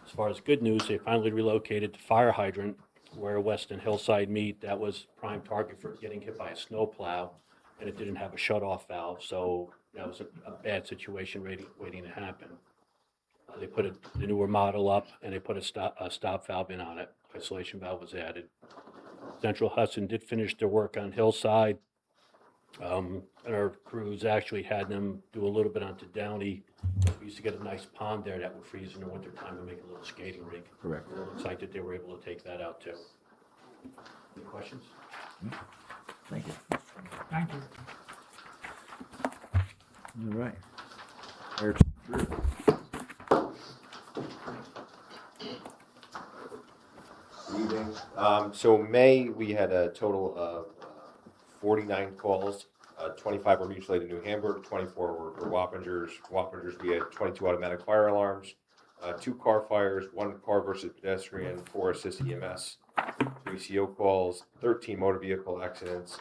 As far as good news, they finally relocated the fire hydrant where West and Hillside meet. That was prime target for getting hit by a snowplow, and it didn't have a shut-off valve, so that was a bad situation waiting to happen. They put the newer model up, and they put a stop valve in on it. Isolation valve was added. Central Hudson did finish their work on Hillside, and our crews actually had them do a little bit onto Downey. We used to get a nice pond there that would freeze in the wintertime and make a little skating rink. Correct. We're excited that they were able to take that out too. Any questions? Thank you. Thank you. All right. Eric, Evening. So May, we had a total of 49 calls. 25 were mutual aid in New Hamburg, 24 were Wappingers. Wappingers, we had 22 automatic fire alarms, 2 car fires, 1 car versus pedestrian, 4 assist EMS, 3 CO calls, 13 motor vehicle accidents,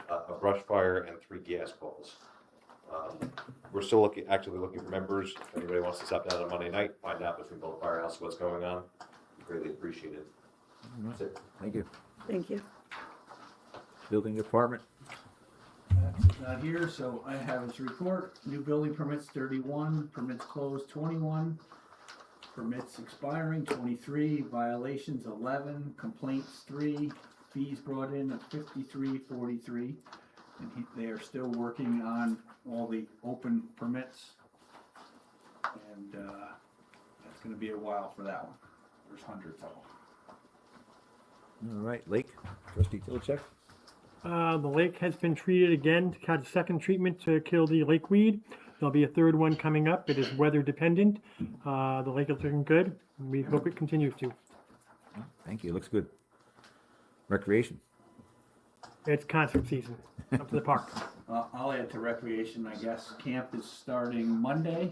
a brush fire, and 3 gas calls. We're still actively looking for members. If anybody wants to stop down on Monday night, find out between both firehouse what's going on, greatly appreciated. That's it. Thank you. Thank you. Building Department. That's not here, so I have his report. New building permits 31, permits closed 21, permits expiring 23, violations 11, complaints 3, fees brought in of 53.43. And they are still working on all the open permits. And that's gonna be a while for that one. There's hundreds of them. All right, Lake, trustee Tilichek. The lake has been treated again, had a second treatment to kill the lake weed. There'll be a third one coming up. It is weather dependent. The lake is looking good. We hope it continues to. Thank you, looks good. Recreation. It's concert season, up to the park. I'll add to recreation, I guess. Camp is starting Monday,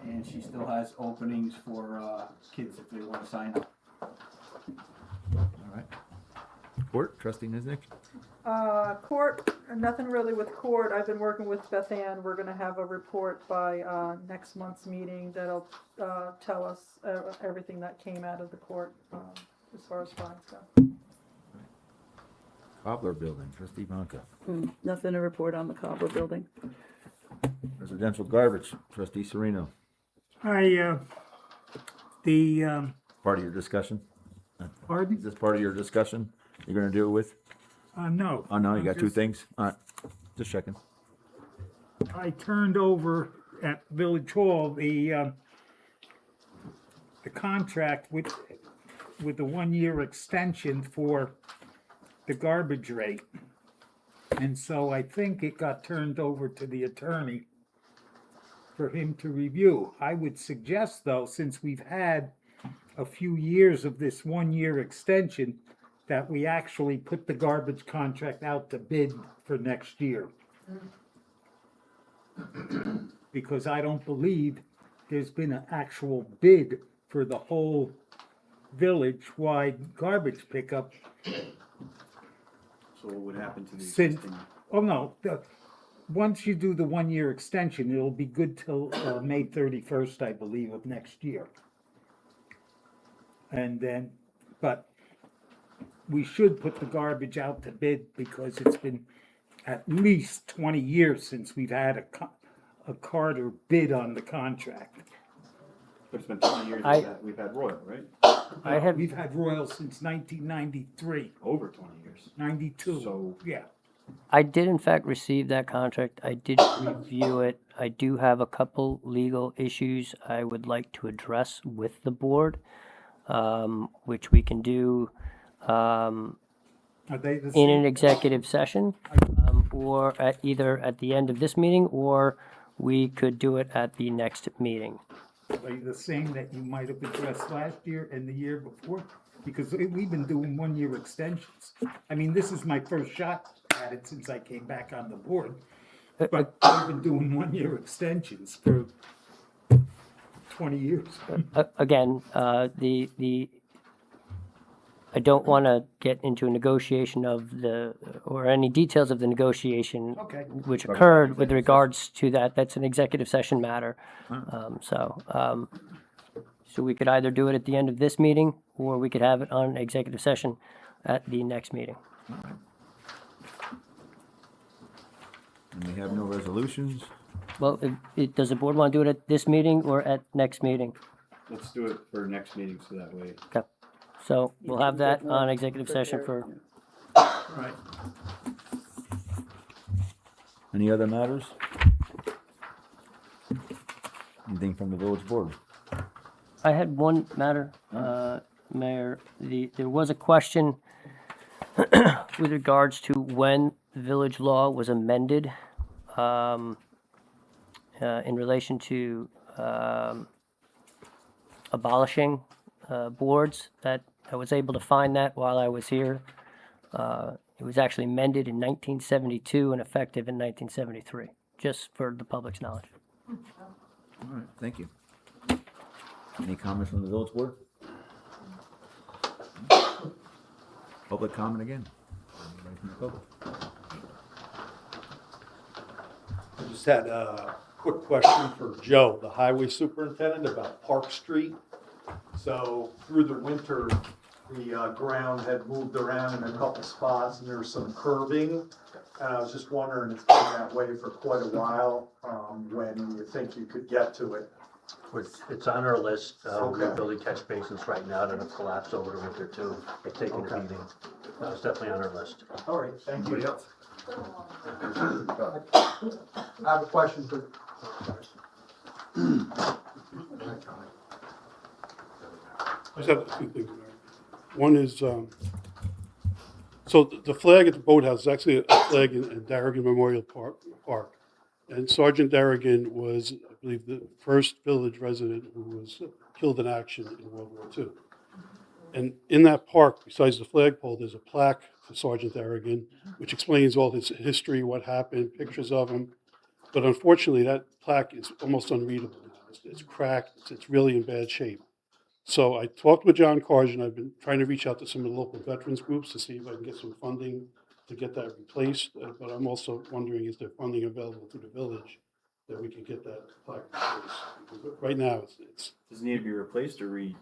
and she still has openings for kids if they want to sign up. All right. Court, trustee Niznik. Court, nothing really with court. I've been working with Beth Ann. We're gonna have a report by, next month's meeting that'll, tell us, everything that came out of the court, as far as fines go. Cobbler Building, trustee Bonka. Nothing to report on the Cobbler Building. Residential garbage, trustee Sereno. The, Part of your discussion? pardon? Is this part of your discussion you're gonna do it with? No. Oh, no, you I'm got two just- things? All right, just checking. I turned over at Village Hall the contract with the 1-year extension for the garbage rate. And so I think it got turned over to the attorney for him to review. I would suggest, though, since we've had a few years of this 1-year extension, that we actually put the garbage contract out to bid for next year. Because I don't believe there's been an actual bid for the whole village-wide garbage pickup So what would happen to the since, existing? oh no, once you do the 1-year extension, it'll be good till May 31st, I believe, of next year. And then, but we should put the garbage out to bid because it's been at least 20 years since we've had a Carter bid on the contract. But it's been 20 years I- we've had Royal, right? We've had Royal since 1993, Over 20 years. 92, So- yeah. I did in fact receive that contract. I did review it. I do have a couple legal issues I would like to address with the board, which we can do Are they the in an same? executive session, or either at the end of this meeting, or we could do it at the next meeting. Are they the same that you might have addressed last year and the year before? Because we've been doing 1-year extensions. I mean, this is my first shot at it since I came back on the board. But I've been doing 1-year extensions for 20 years. Again, I don't want to get into a negotiation of or any details of the negotiation Okay. which occurred with regards to that. That's an executive session matter. So we could either do it at the end of this meeting, or we could have it on executive session at the next meeting. And we have no resolutions. Well, does the board want to do it at this meeting or at next meeting? Let's do it for next meeting so that way. Okay. So we'll have that on executive session for, Right. Any other matters? Anything from the village board? I had one matter, Mayor. There was a question with regards to when the village law was amended in relation to abolishing boards. That I was able to find that while I was here. It was actually amended in 1972 and effective in 1973, just for the public's knowledge. All right, thank you. Any comments from the village board? Public comment again? Anybody from the public? I just had a quick question for Joe, the highway superintendent, about Park Street. So through the winter, the ground had moved around in a couple spots and there was some curving. And I was just wondering, it's been that way for quite a while, when you think you could get to it. It's on our list. We're Okay. building catch basins right now that have collapsed over the winter too. They've taken a beating. It's definitely on our list. All right, thank you. I have a question for. I just have a few things. One is, so the flag at the boathouse is actually a flag in Darrigan Memorial Park. And Sergeant Darrigan was, I believe, the first village resident who was killed in action in World War II. And in that park, besides the flagpole, there's a plaque for Sergeant Darrigan, which explains all his history, what happened, pictures of him. But unfortunately, that plaque is almost unreadable now. It's cracked, it's really in bad shape. So I talked with John Carson. I've been trying to reach out to some of the local veterans groups to see if I can get some funding to get that replaced. But I'm also wondering, is there funding available through the village that we can get that plaque replaced? Because right now, it's Does it need to be replaced or it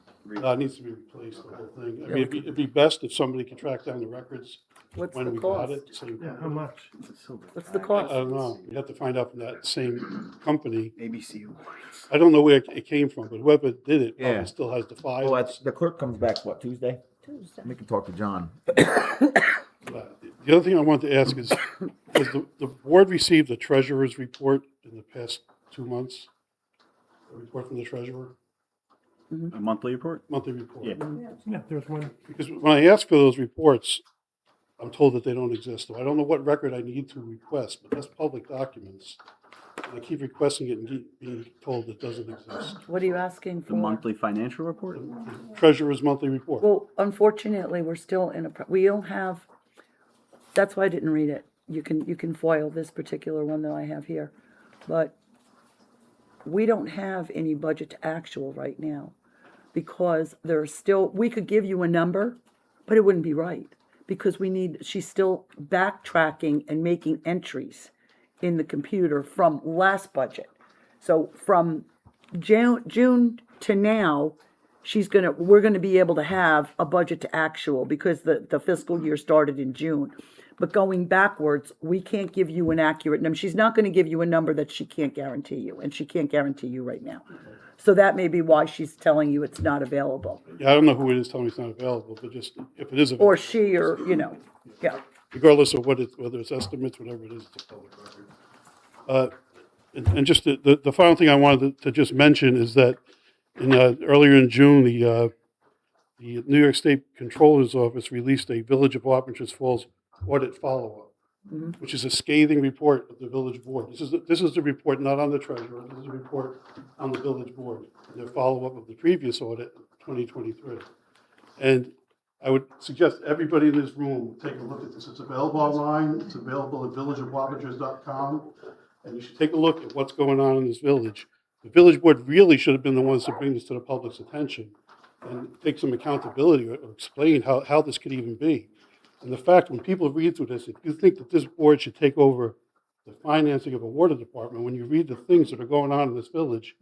needs to be replaced, the whole thing. I mean, it'd be best if somebody could track down the records What's when the we got cost? it. Same Yeah, how much? What's the I cost? don't know. We have to find out from that same company. ABC. I don't know where it came from, but whoever did it Yeah. probably still has the file. Well, the clerk comes back, what, Tuesday? We can talk to John. The other thing I wanted to ask is, has the board received a treasurer's report in the past 2 months? A report from the treasurer, A monthly report? monthly report? Yeah. Yeah, there's one. Because when I ask for those reports, I'm told that they don't exist. So I don't know what record I need to request, but that's public documents. And I keep requesting it and being told it doesn't exist. What are you asking The for? monthly financial report? Treasurer's monthly report. Well, unfortunately, we're still in we don't have, that's why I didn't read it. You can foil this particular one that I have here. But we don't have any budget to actual right now because there's still, we could give you a number, but it wouldn't be right because she's still backtracking and making entries in the computer from last budget. So from June to now, we're gonna be able to have a budget to actual because the fiscal year started in June. But going backwards, we can't give you an accurate number. She's not gonna give you a number that she can't guarantee you, and she can't guarantee you right now. So that may be why she's telling you it's not available. Yeah, I don't know who it is telling me it's not available, but just if it is available. Or she, or, yeah. Regardless of whether it's estimates, whatever it is, it's a public record. And just the final thing I wanted to just mention is that earlier in June, the New York State Controller's Office released a Village of Wappingers Falls audit follow-up, which is a scathing report of the village board. This is the report not on the treasurer. This is a report on the village board, their follow-up of the previous audit, 2023. And I would suggest everybody in this room take a look at this. It's available online. It's available at villageofwappingers.com. And you should take a look at what's going on in this village. The village board really should have been the ones to bring this to the public's attention and take some accountability or explain how this could even be. And the fact, when people read through this, if you think that this board should take over the financing of a water department, when you read the things that are going on in this village,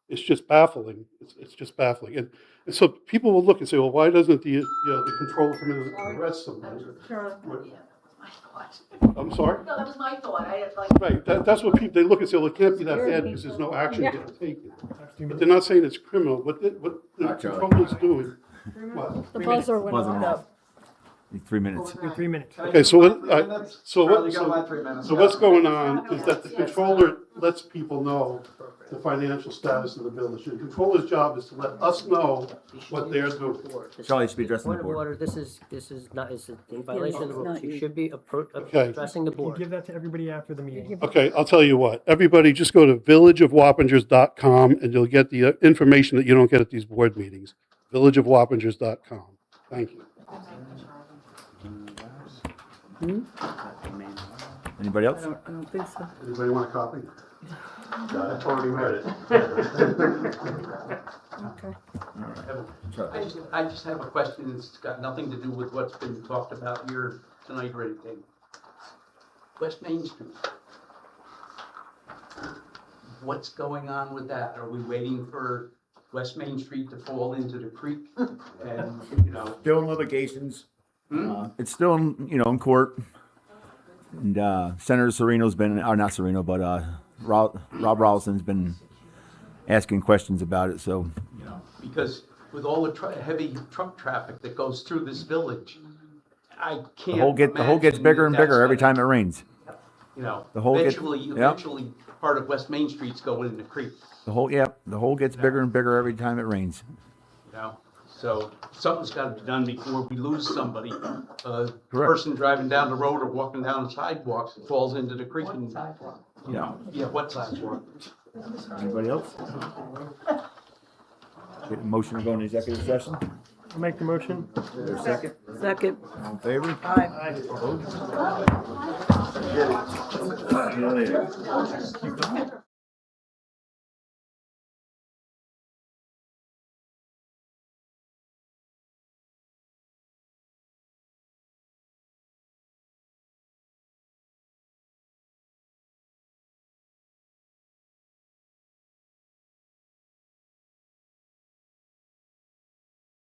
it's just baffling. It's just baffling. And so people will look and say, well, why doesn't the controller come in and arrest somebody? I'm sorry? No, that was my thought. Right, that's what people, they look and say, well, it can't be that bad because there's no action getting taken. But they're not saying it's criminal. What the controller's doing. What? The buzzer went Buzzer off. off. 3 minutes. 3 minutes. Okay, so Charlie, you got my 3 minutes. so what's going on is that the controller lets people know the financial status of the village. The controller's job is to let us know what they're doing. Charlie should be addressing the Point of board. order, this is not, it's in violation of the rules. You should be Okay. addressing the You can board. give that to everybody after the meeting. Okay, I'll tell you what. Everybody just go to villageofwappingers.com and you'll get the information that you don't get at these board meetings. Villageofwappingers.com. Thank you. Anybody else? I don't think so. Anybody want a copy? I've already read it. Okay. I just have a question. It's got nothing to do with what's been talked about here tonight or anything. West Main Street. What's going on with that? Are we waiting for West Main Street to fall into the creek and, Still in litigations. It's still, in court. And, Senator Sereno's been, or not Sereno, but, Rob Rolston's been asking questions about it, so. because with all the heavy truck traffic that goes through this village, I The can't hole gets imagine bigger and that that's bigger every gonna- time it rains. the hole gets- Eventually, yep. eventually, part of West Main Street's going in the creek, The hole gets bigger and bigger every time it rains. So something's gotta be done before we lose somebody. A Correct. person driving down the road or walking down the sidewalk falls into the creek and, yeah, what sidewalk? Anybody else? Get a motion to go into executive session? I'll make the motion. Is there a second? Second. All in favor? Aye. Opposed? See you later.